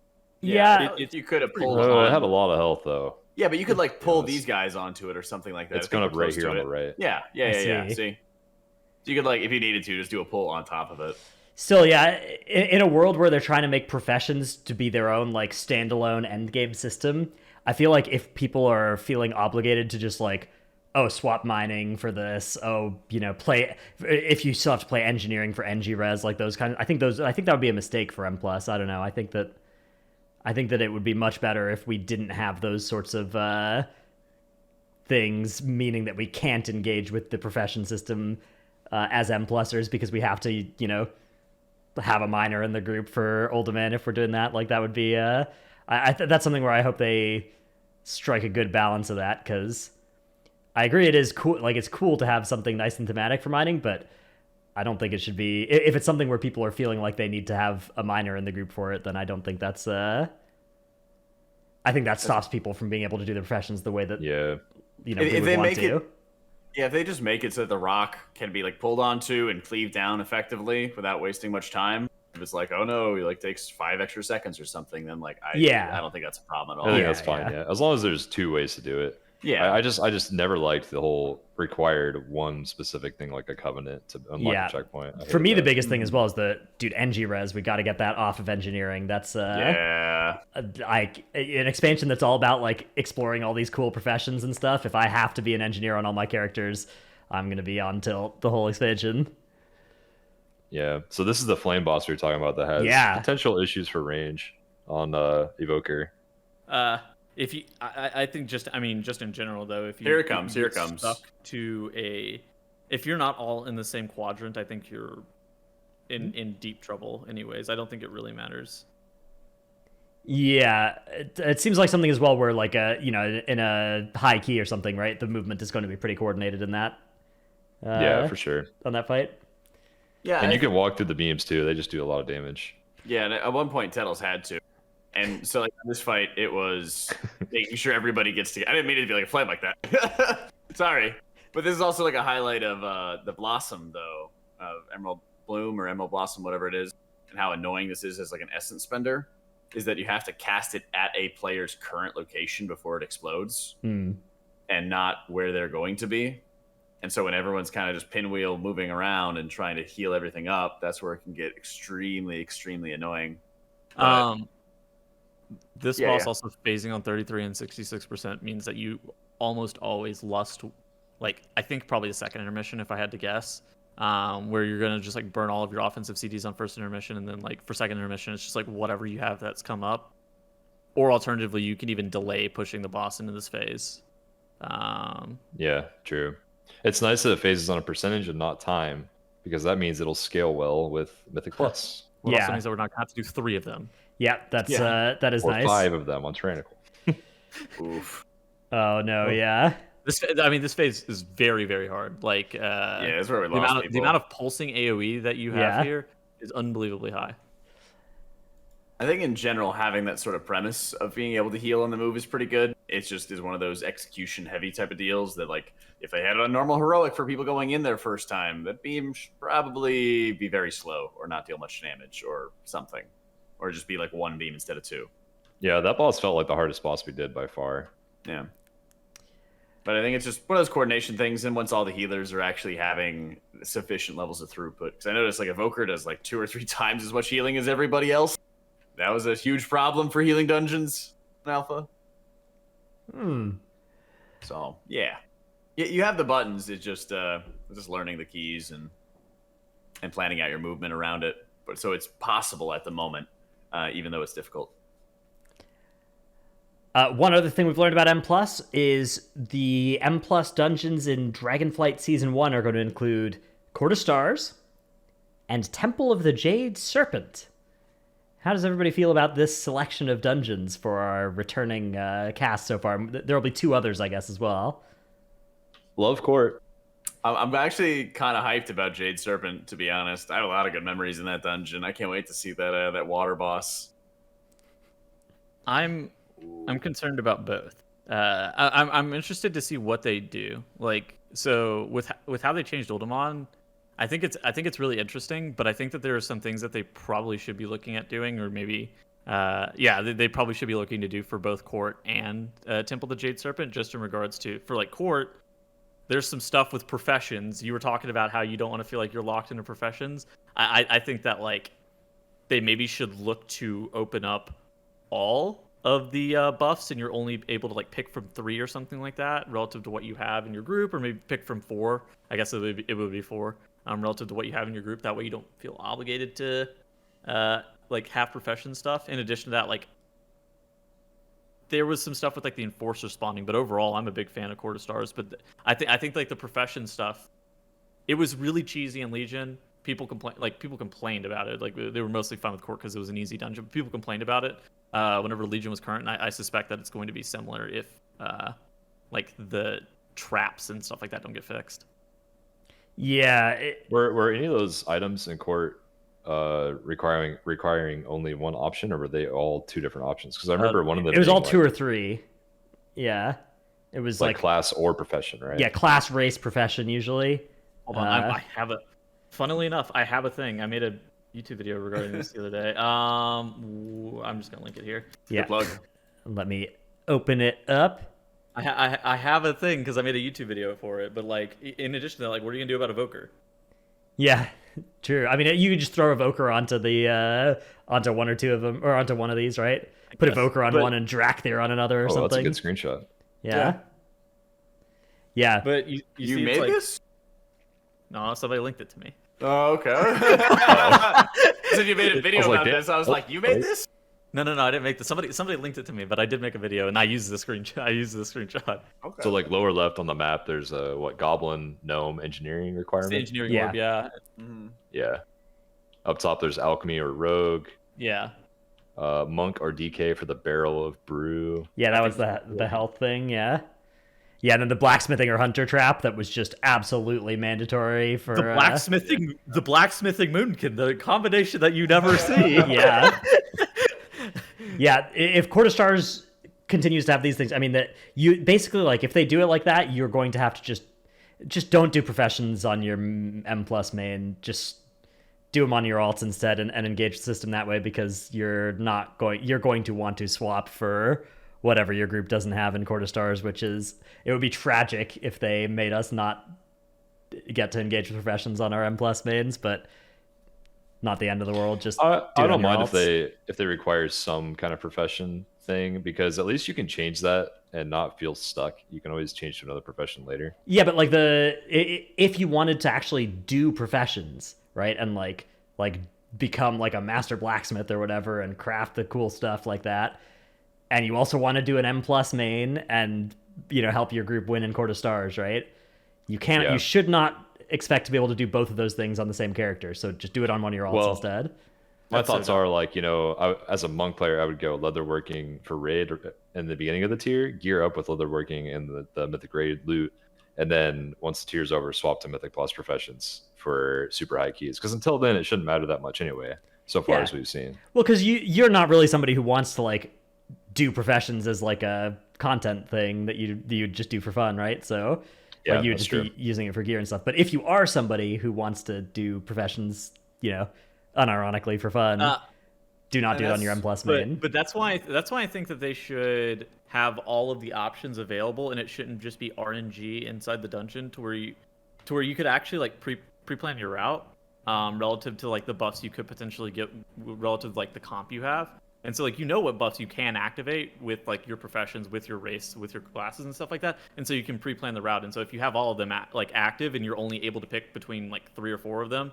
Yeah. You could have pulled. Oh, it on- had a lot of health though. Yeah, but you could like pull Yes. these guys onto it or something like that. It's I think going we're up right close here to on it. the right. Yeah. see. See, so you could like, if you needed to, just do a pull on top of it. Still, yeah, in a world where they're trying to make professions to be their own like standalone endgame system, I feel like if people are feeling obligated to just like, oh, swap mining for this, oh, play if you still have to play engineering for NG-Res, like those kind of, I think that would be a mistake for M+. I don't know. I think that it would be much better if we didn't have those sorts of things, meaning that we can't engage with the profession system as M+ers because we have to, have a miner in the group for Ultimate if we're doing that. Like that would be that's something where I hope they strike a good balance of that, because I agree it is cool. Like it's cool to have something nice and thematic for mining, but I don't think it should be, if it's something where people are feeling like they need to have a miner in the group for it, then I don't think that's I think that stops people from being able to do the professions the way that Yeah. we If would they want make to. it- Yeah, if they just make it so that the rock can be like pulled onto and cleaved down effectively without wasting much time, If it's like, oh no, he like takes 5 extra seconds or something, then like I don't think that's a problem at all. I think Yeah, that's fine. Yeah, as long as there's 2 ways to do it. Yeah. I just never liked the whole required one specific thing like a covenant to unlock Yeah. a checkpoint. I For hate me, the that. biggest thing as well is the dude NG res. We got to get that off of engineering. That's Yeah. like an expansion that's all about like exploring all these cool professions and stuff. If I have to be an engineer on all my characters, I'm gonna be on tilt the whole expansion. Yeah. So this is the flame boss we were talking about that has Yeah. potential issues for range on Evoker. If you, I think just in general though, if you Here it comes, if you here it get comes. stuck to if you're not all in the same quadrant, I think you're in deep trouble. Anyways, I don't think it really matters. Yeah, it seems like something as well where like in a high key or something, right? The movement is going to be pretty coordinated in that. Yeah, for sure. On that fight. Yeah. And you can walk through the beams too. They just do a lot of damage. Yeah, and at one point Tettles had to. And so like in this fight, it was making sure everybody gets to. I didn't mean it to be like a flame like that. Sorry, but this is also like a highlight of the Blossom though, of Emerald Bloom or Emerald Blossom, whatever it is, and how annoying this is as like an essence spender. Is that you have to cast it at a player's current location before it explodes, and not where they're going to be. And so when everyone's kind of just pinwheel moving around and trying to heal everything up, that's where it can get extremely, extremely annoying. But, This boss also phasing on 33 and 66% means that you almost always lust, like I think probably the second intermission if I had to guess, where you're gonna just like burn all of your offensive CDs on first intermission, and then like for second intermission it's just like whatever you have that's come up, or alternatively you can even delay pushing the boss into this phase. Yeah, true. It's nice that it phases on a percentage and not time, because that means it'll scale well with Mythic Plus. What also Yeah. means that we're not gonna have to do 3 of them. Yeah, that is Or nice. 5 of them on Tyrannical. oof. Oh no, yeah. This phase is very, very hard. Like, Yeah, that's where we the lost amount, people. the amount of pulsing AoE that you have Yeah. here is unbelievably high. I think in general, having that sort of premise of being able to heal on the move is pretty good. It's just is one of those execution heavy type of deals that, like, if they had a normal heroic for people going in their first time, that beam should probably be very slow or not deal much damage or something, or just be like 1 beam instead of 2. Yeah, that boss felt like the hardest boss we did by far. Yeah. But I think it's just one of those coordination things, and once all the healers are actually having sufficient levels of throughput, because I noticed like Evoker does like 2 or 3 times as much healing as everybody else. That was a huge problem for healing dungeons in Alpha. So yeah, you have the buttons. It's just learning the keys and planning out your movement around it. But so it's possible at the moment, even though it's difficult. One other thing we've learned about M Plus is the M Plus dungeons in Dragonflight Season 1 are going to include Court of Stars and Temple of the Jade Serpent. How does everybody feel about this selection of dungeons for our returning cast so far? There will be 2 others, I guess, as well. Love Court. I'm actually kind of hyped about Jade Serpent, to be honest. I have a lot of good memories in that dungeon. I can't wait to see that water boss. I'm concerned about both. I'm interested to see what they do. Like, so with how they changed Ultimon, I think it's really interesting. But I think that there are some things that they probably should be looking at doing, or maybe, they probably should be looking to do for both Court and Temple of the Jade Serpent, just in regards to for like Court. There's some stuff with professions. You were talking about how you don't want to feel like you're locked into professions. I think that like they maybe should look to open up all of the buffs, and you're only able to like pick from 3 or something like that relative to what you have in your group, or maybe pick from 4. I guess it would be 4 relative to what you have in your group. That way you don't feel obligated to like have profession stuff. In addition to that, like there was some stuff with like the enforcer spawning, but overall I'm a big fan of Court of Stars. But I think like the profession stuff, it was really cheesy in Legion. People complained about it. Like they were mostly fine with Court because it was an easy dungeon. But people complained about it whenever Legion was current. And I suspect that it's going to be similar if like the traps and stuff like that don't get fixed. Yeah. Were any of those items in Court requiring only one option, or were they all 2 different options? Because I remember one of them. It was all being, 2 or 3. Yeah. It was like class or profession, right? Yeah, class, race, profession usually. Hold on, I have a. Funnily enough, I have a thing. I made YouTube video regarding this the other day. I'm just gonna link it here. Yeah. Good plug. Let me open it up. I have a thing because I made a YouTube video for it, but like in addition to that, like what are you gonna do about Evoker? Yeah, true. I mean, you could just throw Evoker onto the onto one or two of them, or onto one of these, right? Put Yes, Evoker on but- one and Drakthir on another or Oh, something. that's a good screenshot. Yeah. Yeah. But you You see, made it's like, this? No, somebody linked it to me. Oh, okay. So you made a video I was like, about this. I was like, you made this? No, I didn't make this. Somebody linked it to me, but I did make a video and I used the screenshot. Okay. So like lower left on the map, there's a goblin gnome engineering It's the requirement. engineering Yeah. orb, yeah. Mhm. Yeah. Up top, there's alchemy or rogue. Yeah. Monk or DK for the barrel of brew. Yeah, that was the health thing, yeah. Yeah, and then the blacksmithing or hunter trap that was just absolutely mandatory for The blacksmithing moonkin, the combination that you never see. yeah. Yeah, if Quarter Stars continues to have these things, I mean that you basically like if they do it like that, you're going to have to just don't do professions on your M plus main. Just do them on your alts instead and engage the system that way because you're going to want to swap for whatever your group doesn't have in Quarter Stars, which is it would be tragic if they made us not get to engage with professions on our M plus mains, but not the end of the world. Just I do it don't on your mind alts. if they require some kind of profession thing because at least you can change that and not feel stuck. You can always change to another profession later. Yeah, but like if you wanted to actually do professions, right, and like become like a master blacksmith or whatever and craft the cool stuff like that, and you also want to do an M plus main and help your group win in Court of Stars, right? You can't. Yeah. You should not expect to be able to do both of those things on the same character. So just do it on one of your alts Well, instead. My That's thoughts so are like, as a monk player, I would go leatherworking for raid in the beginning of the tier, gear up with leatherworking and the mythic raid loot, and then once the tier's over, swap to mythic plus professions for super high keys. Because until then, it shouldn't matter that much anyway, so far Yeah. as we've seen. Well, because you're not really somebody who wants to like do professions as like a content thing that you just do for fun, right? So Yeah, like you would that's just be using it for gear and stuff. But if you are somebody who wants to do professions, unironically for fun, do not do it on your M plus main. But that's why I think that they should have all of the options available, and it shouldn't just be RNG inside the dungeon to where you could actually like pre-plan your route relative to like the buffs you could potentially get relative to like the comp you have. And so like what buffs you can activate with like your professions, with your race, with your classes and stuff like that. And so you can pre-plan the route. And so if you have all of them active and you're only able to pick between like 3 or 4 of them,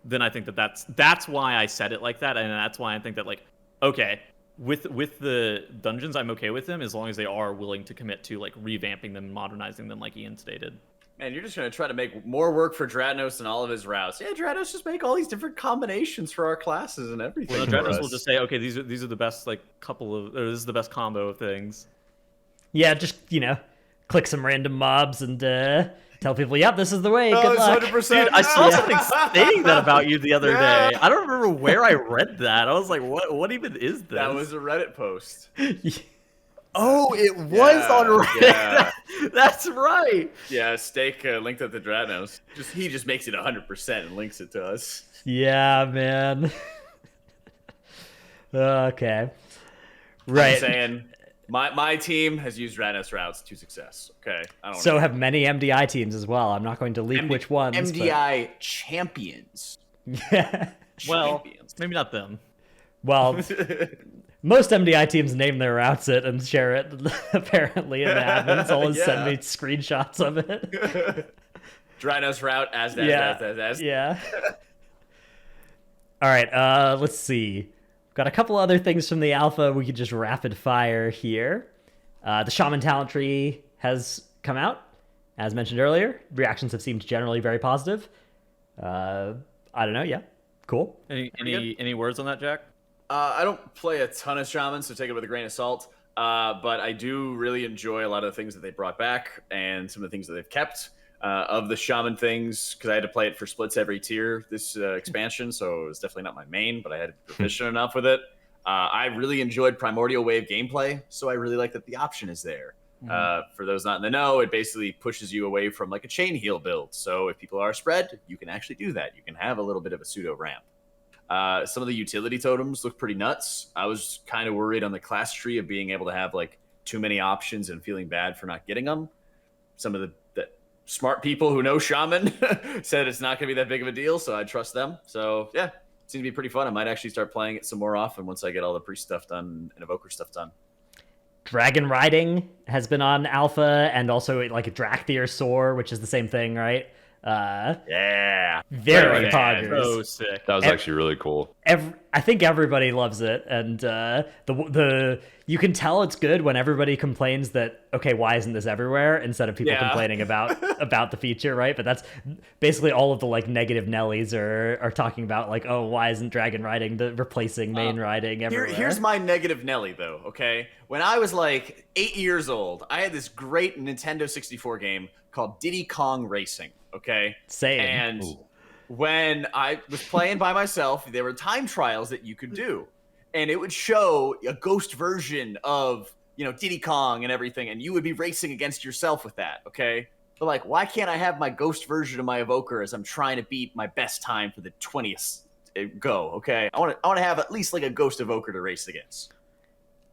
then I think that's why I said it like that, and that's why I think that like okay, with the dungeons I'm okay with them as long as they are willing to commit to like revamping them, modernizing them, like Ian stated. Man, you're just gonna try to make more work for Dratnos and all of his routes. Yeah, Dratnos just make all these different combinations for our classes and everything. Well, for Dragonflight us. will just say, okay, these are the best like this is the best combo of things. Yeah, just click some random mobs and tell people, yep, this is the way. Oh, Good it's luck. 100%. Dude, I saw something saying that about you the other Yeah. day. I don't remember where I read that. I was like, what even is this? That was a Reddit post. Oh, it was Yeah, on Reddit. yeah. That's right. Yeah, Steak linked up the Dratnos. He just makes it 100% and links it to us. Yeah, man. Okay. I'm Right. saying my team has used Dratnos routes to success. Okay, I don't So know. have many MDI teams as well. I'm not going to leak which ones. but- MDI champions. Yeah. Well, Champions. maybe not them. Well, most MDI teams name their routes it and share it. Apparently, in the admins always send me screenshots of it. Dratnos route as. Yeah. All right. Let's see. Got a couple other things from the alpha we could just rapid fire here. The Shaman talent tree has come out, as mentioned earlier. Reactions have seemed generally very positive. I don't know. Yeah, cool. Any words on that, Jack? I don't play a ton of shamans, so take it with a grain of salt. But I do really enjoy a lot of the things that they brought back and some of the things that they've kept. Of the shaman things, because I had to play it for splits every tier this expansion, so it was definitely not my main, but I had proficient enough with it. I really enjoyed Primordial Wave gameplay, so I really like that the option is there. For those not in the know, it basically pushes you away from like a chain heal build. So if people are spread, you can actually do that. You can have a little bit of a pseudo ramp. Some of the utility totems look pretty nuts. I was kind of worried on the class tree of being able to have like too many options and feeling bad for not getting them. Some of the smart people who know Shaman said it's not going to be that big of a deal, so I trust them. So yeah, it seems to be pretty fun. I might actually start playing it some more often once I get all the priest stuff done and Evoker stuff done. Dragon riding has been on alpha, and also like a Drakthir soar, which is the same thing, right? Yeah, Very right, poggers. So sick. That was actually really cool. I think everybody loves it, and the you can tell it's good when everybody complains that, okay, why isn't this everywhere, instead of people complaining about the feature, right? But that's basically all of the like negative Nellies are talking about, like, oh, why isn't Dragon riding replacing main riding everywhere? Here's my negative Nelly though. Okay, when I was like 8 years old, I had this great Nintendo 64 game called Diddy Kong Racing. Okay, Same. And when I was playing by myself, there were time trials that you could do, and it would show a ghost version of, you know, Diddy Kong and everything, and you would be racing against yourself with that. Okay, but like, why can't I have my ghost version of my Evoker as I'm trying to beat my best time for the 20th go? Okay, I want to have at least like a ghost Evoker to race against.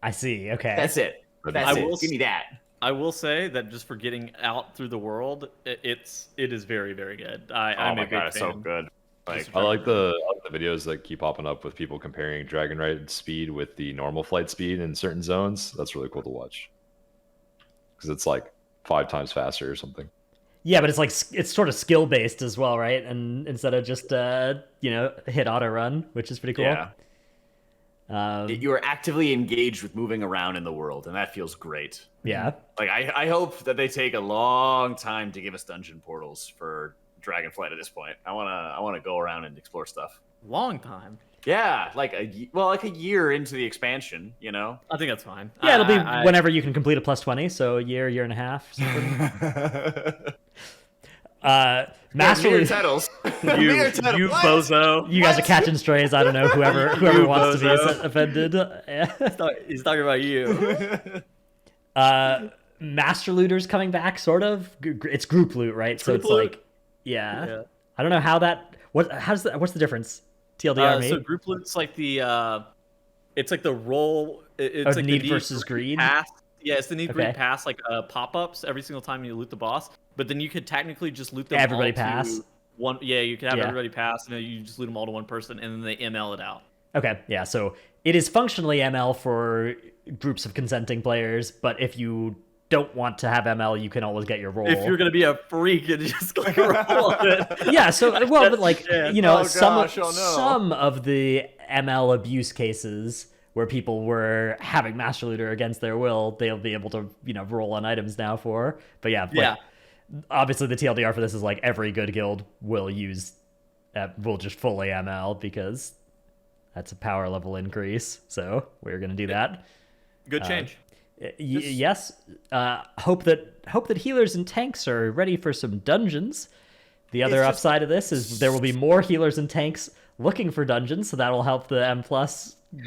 I see. Okay, That's it. That's it. Give me that. I will say that just for getting out through the world, it is very, very good. I'm a big fan. It's so good. Like, I like the videos that keep popping up with people comparing Dragon Ride speed with the normal flight speed in certain zones. That's really cool to watch, because it's like 5 times faster or something. Yeah, but it's like it's sort of skill based as well, right? And instead of just hit auto run, which is pretty cool. Yeah. You are actively engaged with moving around in the world, and that feels great. Yeah. Like I hope that they take a long time to give us dungeon portals for Dragonflight at this point. I wanna go around and explore stuff. Long time. Yeah, like a year into the expansion, you know. I think that's fine. Yeah, it'll be whenever you can complete a +20, so a year and a half. Master Mere titles. You bozo. You guys are catching strays. I don't know, whoever wants to be offended. He's talking about you. Master Looter's coming back, sort of. It's group loot, right? So it's like, yeah. I don't know how that. What's the difference? TLDR, maybe? So group loot's like it's like the role. It's like need the versus greed. Pass. Yeah, it's the need greed Okay. pass, like pop-ups every single time you loot the boss. But then you could technically just loot them Everybody all pass. to one. Yeah, you could have Yeah. everybody pass, and then you just loot them all to one person, and then they ML it out. Okay, yeah. So it is functionally ML for groups of consenting players, but if you don't want to have ML, you can always get your roll. If you're gonna be a freak and just like roll it. Yeah, so well, but like you know, Oh, gosh, oh, no. some of the ML abuse cases where people were having Master Looter against their will, they'll be able to, you know, roll on items now for. But yeah, like, obviously the TLDR for this is like every good guild will just fully ML, because that's a power level increase. So we're gonna do that. Good change. Yes. Hope that healers and tanks are ready for some dungeons. The other upside of this is there will be more healers and tanks looking for dungeons, so that will help the M+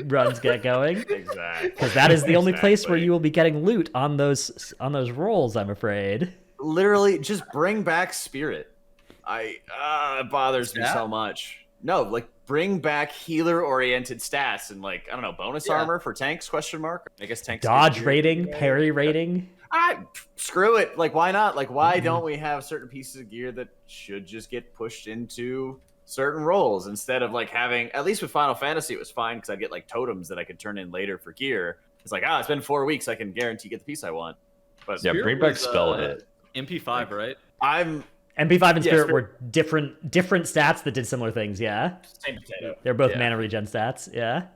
runs get going. Exactly. Because that is the only place where you will be getting loot on those rolls, I'm afraid. Literally, just bring back Spirit. It bothers me so much. No, like, bring back healer-oriented stats and, like, I don't know, bonus armor for tanks, question mark? I guess tanks. Dodge rating, parry rating. Screw it. Like, why not? Like, why don't we have certain pieces of gear that should just get pushed into certain roles instead of, like, having, at least with Final Fantasy, it was fine because I'd get, like, totems that I could turn in later for gear. It's like, it's been 4 weeks. I can guarantee get the piece I want. But Yeah, bring back spell hit. MP5, right? MP5 and Spirit were different stats that did similar things, yeah. Same potato. They're both mana regen stats, yeah.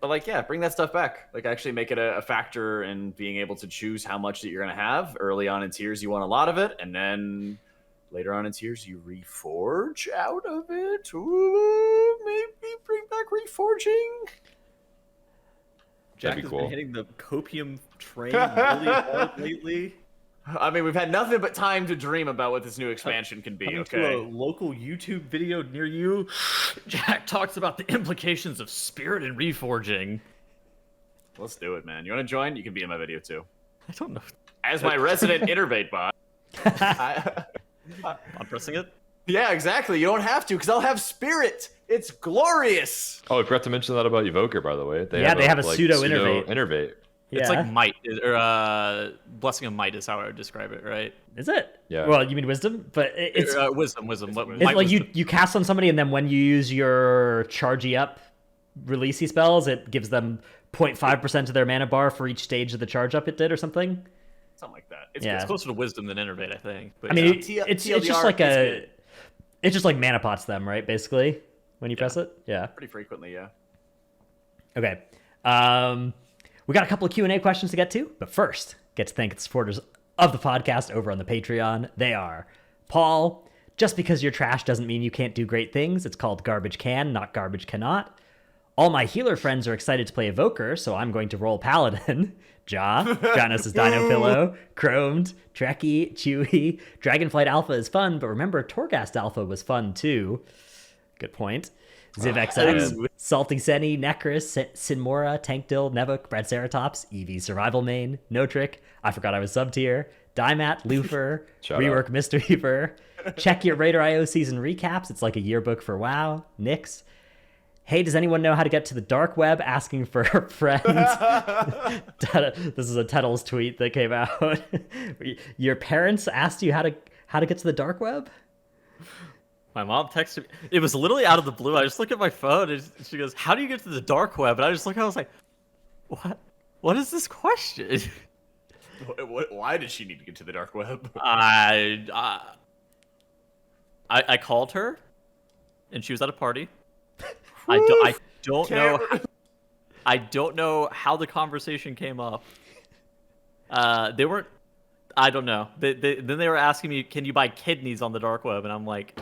But, like, yeah, bring that stuff back. Like, actually make it a factor in being able to choose how much that you're going to have. Early on in tiers, you want a lot of it, and then later on in tiers, you reforge out of it. Ooh, maybe bring back reforging. Jack be has cool. been hitting the copium train really hard lately. I mean, we've had nothing but time to dream about what this new expansion can be, Coming okay? to a local YouTube video near you, Jack talks about the implications of spirit and reforging. Let's do it, man. You want to join? You can be in my video, too. I don't know. As my resident innervate bot. I'm pressing it. Yeah, exactly. You don't have to, because I'll have spirit. It's glorious. Oh, I forgot to mention that about Evoker, by the way. They have a pseudo innervate. Innervate. It's like might, or blessing of might is how I would describe it, right? Is it? Yeah. Well, you mean wisdom, but it's wisdom. it's like you cast on somebody, and then when you use your chargey up releasey spells, it gives them 0.5% of their mana bar for each stage of the charge up it did, or something. Something like that. It's closer to wisdom than innervate, I think. But I mean, it's just like it's just like mana pots them, right? Basically, when you press it, pretty frequently, yeah. Okay. We got a couple of Q&A questions to get to, but first, get to thank the supporters of the podcast over on the Patreon. They are Paul. Just because you're trash doesn't mean you can't do great things. It's called Garbage Can, not Garbage Cannot. All my healer friends are excited to play Evoker, so I'm going to roll Paladin. Janos' Dino Pillow, Chromed, Trekkie, Chewy. Dragonflight Alpha is fun, but remember Torghast Alpha was fun too. Good point. ZivXX, Salty Senny, Necris, Sinmora, Tankdill, Nevuk, Bradceratops, Eevee Survival Main, No Trick, I forgot I was sub tier, Dymat, Lufer, Rework Mistweaver, check your Raider IO season recaps, it's like a yearbook for WoW, Nyx. Hey, does anyone know how to get to the dark web? Asking for friends. This is a Tettles tweet that came out. Your parents asked you how to get to the dark web? My mom texted me. It was literally out of the blue. I just look at my phone and she goes, "How do you get to the dark web?" And I just look. I was like, "What? What is this question?" Why did she need to get to the dark web? I called her, and she was at a party. I don't know how the conversation came up. They weren't. I don't know. Then they were asking me, "Can you buy kidneys on the dark web?" And I'm like,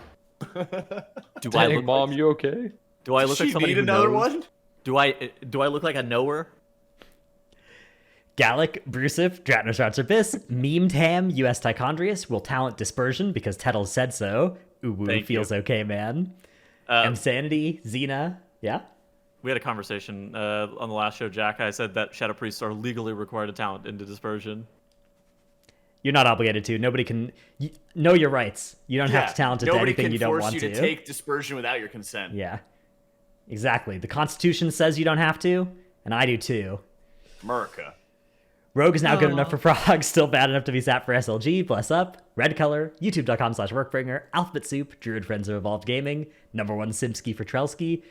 "Do I look Mom, you okay? Do I look like somebody who another knows? one? Do I look like a knower?" Gallic, Brusif, Dratnosaurus Abyss, Memed Ham, US Tichondrius will talent dispersion because Tettles said so. Uwu feels okay, man. Insanity, Xena, yeah? We had a conversation on the last show, Jack. I said that Shadow Priests are legally required to talent into dispersion. You're not obligated to. Nobody can know your rights. You don't have to talent into anything you don't want to. Nobody can force you to take dispersion without your consent. Yeah, exactly. The Constitution says you don't have to, and I do too. America. Rogue is now good enough for Prague, still bad enough to be sat for SLG, bless up. Red Color, youtube.com/workbringer, Alphabet Soup, Druid Friends of Evolved Gaming, #1 Simsky for Trelsky.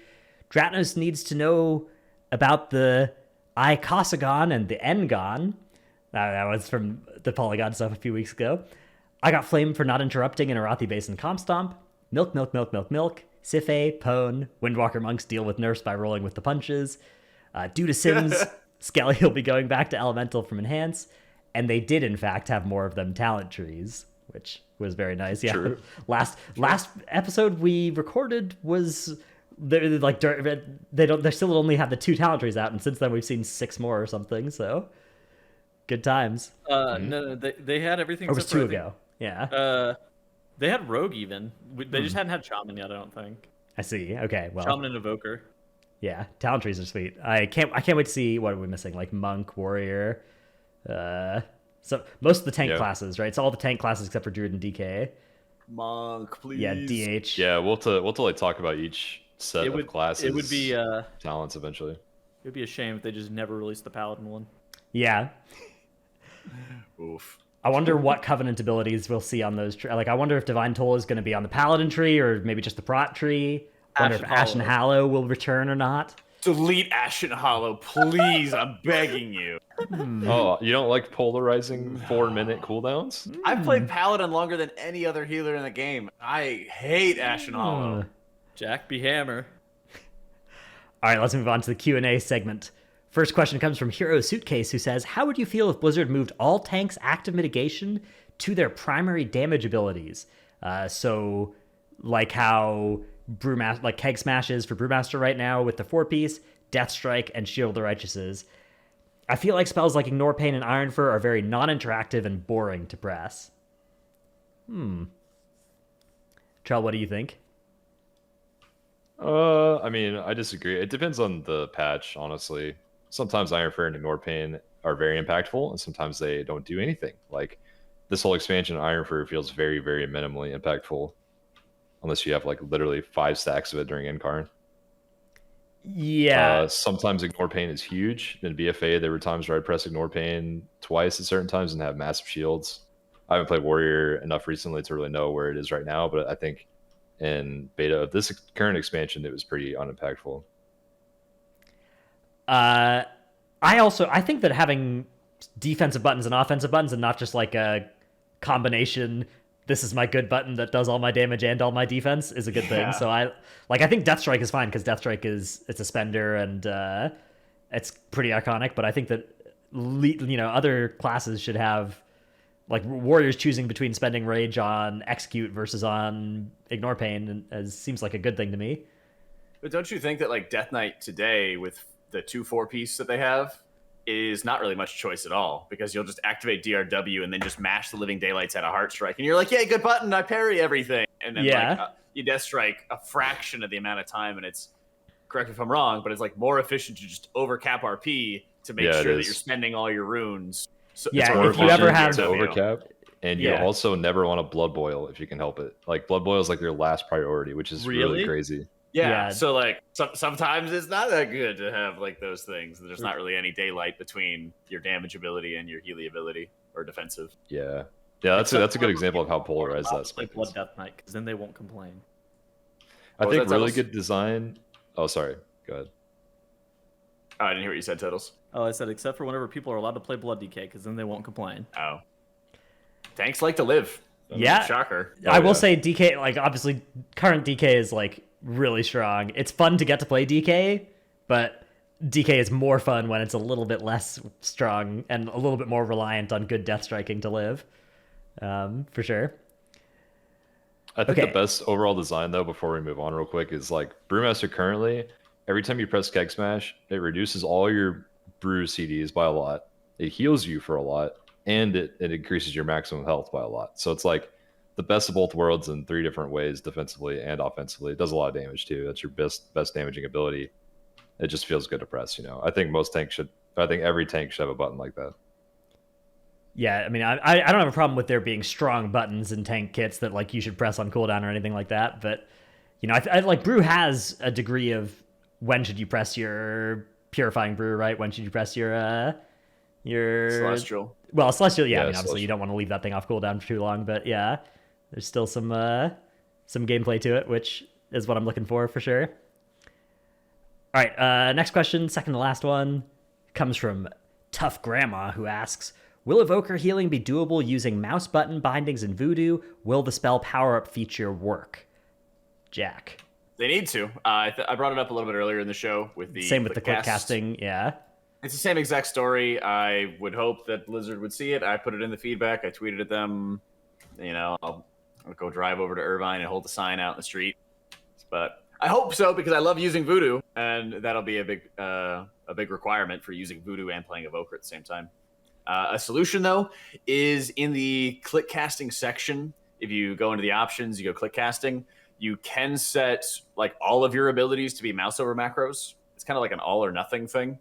Dratnos needs to know about the Icosagon and the Engon. That was from the Polygon stuff a few weeks ago. I got flamed for not interrupting an Arathi Basin comp stomp. Milk, Sifei, Pone, Windwalker Monks deal with nerfs by rolling with the punches. Due to Sims, Skelly will be going back to Elemental from Enhance. And they did, in fact, have more of them talent trees, which was very nice. Yeah. True. Last episode we recorded was they still only have the 2 talent trees out, and since then we've seen 6 more or something. So good times. No, they had everything. Or was 2 ago. Yeah. They had Rogue even. They just hadn't had Shaman yet, I don't think. I see. Okay. Well. Shaman and Evoker. Yeah, talent trees are sweet. I can't wait to see what are we missing, like Monk, Warrior, so most of the tank classes, right? So all the tank classes except for Druid and DK. Monk, please. Yeah, DH. Yeah, we'll like talk about each set of classes. It would be talents eventually. It would be a shame if they just never released the Paladin one. Yeah. Oof. I wonder what Covenant abilities we'll see on those. I wonder if Divine Toll is going to be on the Paladin tree or maybe just the Prot tree. I wonder if Ashen Hallow will return or not. Delete Ashen Hollow, please. I'm begging you. Oh, you don't like polarizing 4-minute cooldowns? I've played Paladin longer than any other healer in the game. I hate Ashen Hollow. Jack be hammer. All right, let's move on to the Q&A segment. First question comes from Hero Suitcase, who says, how would you feel if Blizzard moved all tanks' active mitigation to their primary damage abilities? So, like how Brewmaster, like Keg Smash is for Brewmaster right now with the 4-piece, Death Strike, and Shield of the Righteouses. I feel like spells like Ignore Pain and Iron Fur are very non-interactive and boring to press. Trell, what do you think? I mean, I disagree. It depends on the patch, honestly. Sometimes Iron Fur and Ignore Pain are very impactful, and sometimes they don't do anything. Like this whole expansion, Ironfur feels very, very minimally impactful, unless you have like literally 5 stacks of it during Incarn. Yeah. Sometimes Ignore Pain is huge. In BFA, there were times where I'd press Ignore Pain twice at certain times and have massive shields. I haven't played Warrior enough recently to really know where it is right now, but I think in beta of this current expansion, it was pretty unimpactful. I think that having defensive buttons and offensive buttons and not just like a combination, this is my good button that does all my damage and all my defense, is a good thing. So I think Deathstrike is fine because Deathstrike it's a spender and it's pretty iconic, but I think that other classes should have, like, Warriors choosing between spending Rage on Execute versus on Ignore Pain seems like a good thing to me. But don't you think that, like, Death Knight today, with the 2/4 piece that they have, is not really much choice at all, because you'll just activate DRW and then just mash the living daylights out of Heartstrike, and you're like, yeah, good button, I parry everything. And then you Death Strike a fraction of the amount of time, and it's, correct me if I'm wrong, but it's like more efficient to just overcap RP to make sure that you're spending all your runes. So if you ever have to overcap, and you also never want to Blood Boil if you can help it. Like Blood Boil is like your last priority, which is really crazy. Yeah, so like sometimes it's not that good to have like those things. There's not really any daylight between your damage ability and your Healy ability or defensive. Yeah, that's a good example of how polarized that spec like Blood Death Knight, because then they won't complain. I think really good design. Oh, sorry. Go ahead. Oh, I didn't hear what you said, Toodles. Oh, I said except for whenever people are allowed to play Blood DK, because then they won't complain. Oh, tanks like to live. Shocker. I will say DK, like, obviously current DK is like really strong. It's fun to get to play DK, but DK is more fun when it's a little bit less strong and a little bit more reliant on good death striking to live. For sure. I think the best overall design, though, before we move on real quick, is like Brewmaster currently, every time you press Keg Smash, it reduces all your brew CDs by a lot. It heals you for a lot, and it increases your maximum health by a lot. So it's like the best of both worlds in 3 different ways, defensively and offensively. It does a lot of damage too. That's your best damaging ability. It just feels good to press, I think every tank should have a button like that. Yeah, I mean, I don't have a problem with there being strong buttons in tank kits that like you should press on cooldown or anything like that. But I like Brew has a degree of when should you press your Purifying Brew, right? When should you press your Celestial? Well, Celestial, I mean, obviously Celestial. you don't want to leave that thing off cooldown for too long, but yeah, there's still some gameplay to it, which is what I'm looking for sure. All right, next question, second to last one, comes from Tough Grandma, who asks, will Evoker healing be doable using mouse button bindings in Voodoo? Will the spell power-up feature work? Jack. They need to. I brought it up a little bit earlier in the show with the same with the click casting, yeah. It's the same exact story. I would hope that Blizzard would see it. I put it in the feedback. I tweeted at them. I'll go drive over to Irvine and hold the sign out in the street. But I hope so, because I love using Voodoo, and that'll be a big requirement for using Voodoo and playing Evoker at the same time. A solution, though, is in the click casting section. If you go into the options, you go click casting, you can set like all of your abilities to be mouse over macros. It's kind of like an all or nothing thing.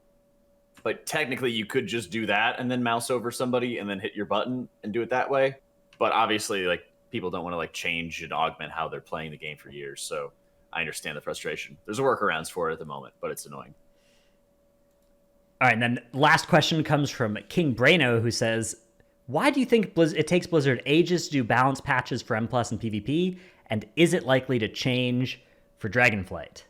But technically, you could just do that and then mouse over somebody and then hit your button and do it that way. But obviously, like, people don't want to like change and augment how they're playing the game for years. So I understand the frustration. There's workarounds for it at the moment, but it's annoying. All right, and then last question comes from King Brano, who says, why do you think it takes Blizzard ages to do balance patches for M+ and PvP? And is it likely to change for Dragonflight?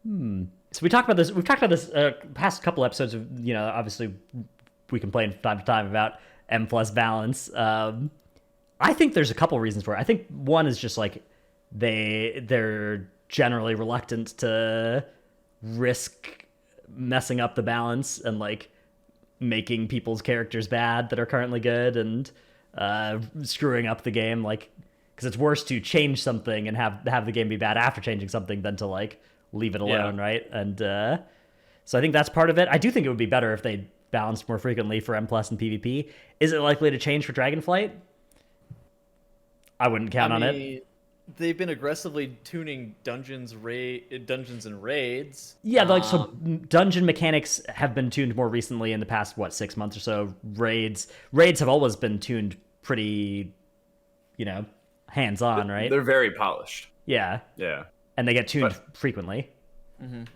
So we talked about this. We've talked about this past couple episodes of, obviously we complain from time to time about M+ balance. I think there's a couple reasons for it. I think one is just like they're generally reluctant to risk messing up the balance and like making people's characters bad that are currently good and screwing up the game, like, because it's worse to change something and have the game be bad after changing something than to like leave it alone, right? And so I think that's part of it. I do think it would be better if they balanced more frequently for M+ and PvP. Is it likely to change for Dragonflight? I wouldn't count on it. they've been aggressively tuning dungeons and raids. Yeah, like so dungeon mechanics have been tuned more recently in the past 6 months or so. Raids have always been tuned pretty, hands-on, right? They're very polished. Yeah. Yeah. And they get tuned frequently.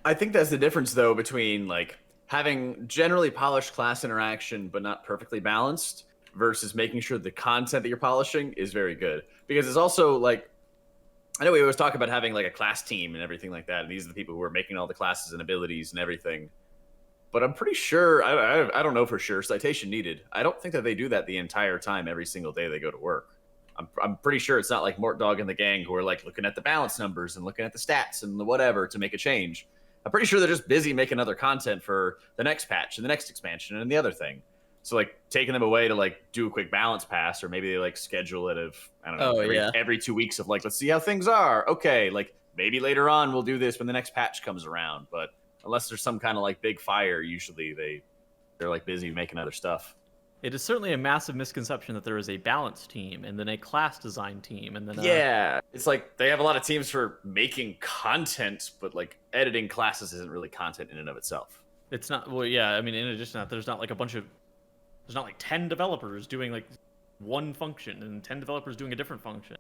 I think that's the difference, though, between like having generally polished class interaction but not perfectly balanced versus making sure the content that you're polishing is very good. Because it's also like, I know we always talk about having like a class team and everything like that, and these are the people who are making all the classes and abilities and everything. But I'm pretty sure, I don't know for sure, citation needed. I don't think that they do that the entire time every single day they go to work. I'm pretty sure it's not like Mort Dog and the gang who are like looking at the balance numbers and looking at the stats and the whatever to make a change. I'm pretty sure they're just busy making other content for the next patch and the next expansion and the other thing. So like taking them away to like do a quick balance pass, or maybe they like schedule it of, I don't know, every 2 weeks of like, let's see how things are. Okay, like maybe later on we'll do this when the next patch comes around. But unless there's some kind of like big fire, usually they're like busy making other stuff. It is certainly a massive misconception that there is a balance team and then a class design team and then yeah, it's like they have a lot of teams for making content, but like editing classes isn't really content in and of itself. It's not. Well, yeah, I mean, in addition to that, there's not like 10 developers doing like one function and 10 developers doing a different function,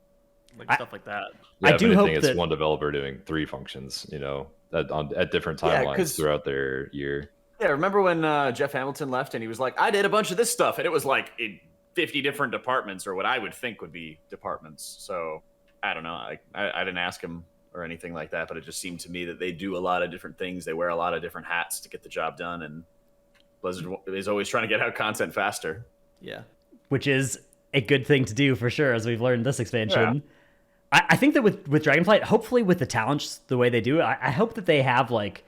stuff like that. Yeah, I do hope it's that one developer doing 3 functions, at different timelines throughout their year. Yeah, remember when Jeff Hamilton left and he was like, I did a bunch of this stuff, and it was like in 50 different departments, or what I would think would be departments. So I don't know. I didn't ask him or anything like that, but it just seemed to me that they do a lot of different things. They wear a lot of different hats to get the job done, and Blizzard is always trying to get out content faster. Yeah. which is a good thing to do for sure, as we've learned this expansion. Yeah. I think that with Dragonflight, hopefully with the talents the way they do it, I hope that they have like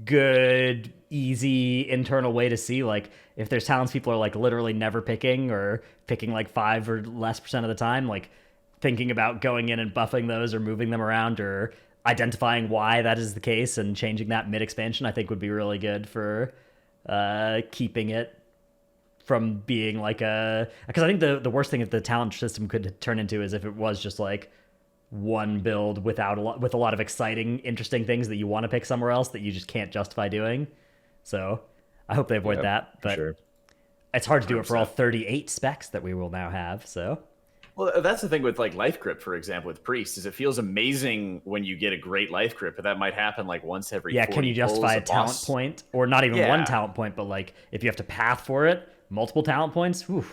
good, easy internal way to see like if there's talents people are like literally never picking, or picking like 5 or less % of the time, like thinking about going in and buffing those or moving them around, or identifying why that is the case and changing that mid-expansion, I think would be really good for keeping it from being like a... Because I think the worst thing that the talent system could turn into is if it was just like one build with a lot of exciting, interesting things that you want to pick somewhere else that you just can't justify doing. So I hope they avoid that, but sure. It's hard to do 100%. It for all 38 specs that we will now have, so... Well, that's the thing with like life grip, for example, with Priest, is it feels amazing when you get a great life grip, but that might happen like once every 40 can you justify a talent boss point? Or not even one talent point, but like if you have to path for it, multiple talent points, whew.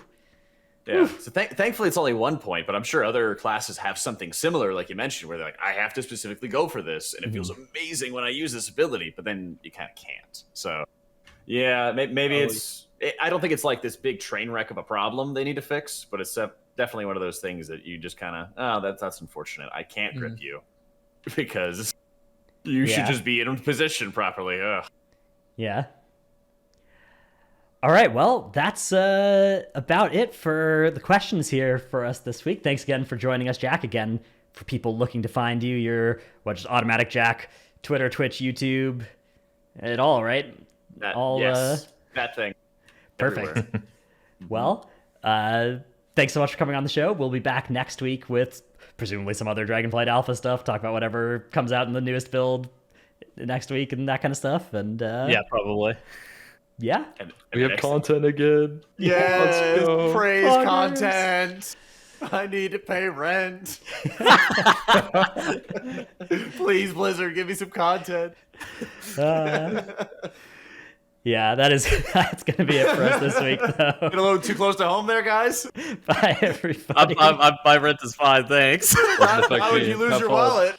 Yeah, so thankfully it's only 1 point, but I'm sure other classes have something similar, like you mentioned, where they're like, I have to specifically go for this, and it feels amazing when I use this ability, but then you kind of can't. So, yeah, maybe I don't think it's like this big train wreck of a problem they need to fix, but it's definitely one of those things that you just kind of, that's unfortunate. I can't grip you because you should just be in position properly. Ugh. Yeah. All right, well, that's about it for the questions here for us this week. Thanks again for joining us, Jack. Again, for people looking to find you, you're just AutomaticJak, Twitter, Twitch, YouTube, it all, right? That thing. Perfect. Well, thanks so much for coming on the show. We'll be back next week with presumably some other Dragonflight Alpha stuff, talk about whatever comes out in the newest build next week and that kind of stuff. And yeah, probably. Yeah. And we have content again. Yes, let's go. Praise content. I need to pay rent. Please, Blizzard, give me some content. Yeah, that's going to be it for us this week, though. Get a little too close to home there, guys. Bye, everybody. My rent is fine, thanks. How would you lose your wallet?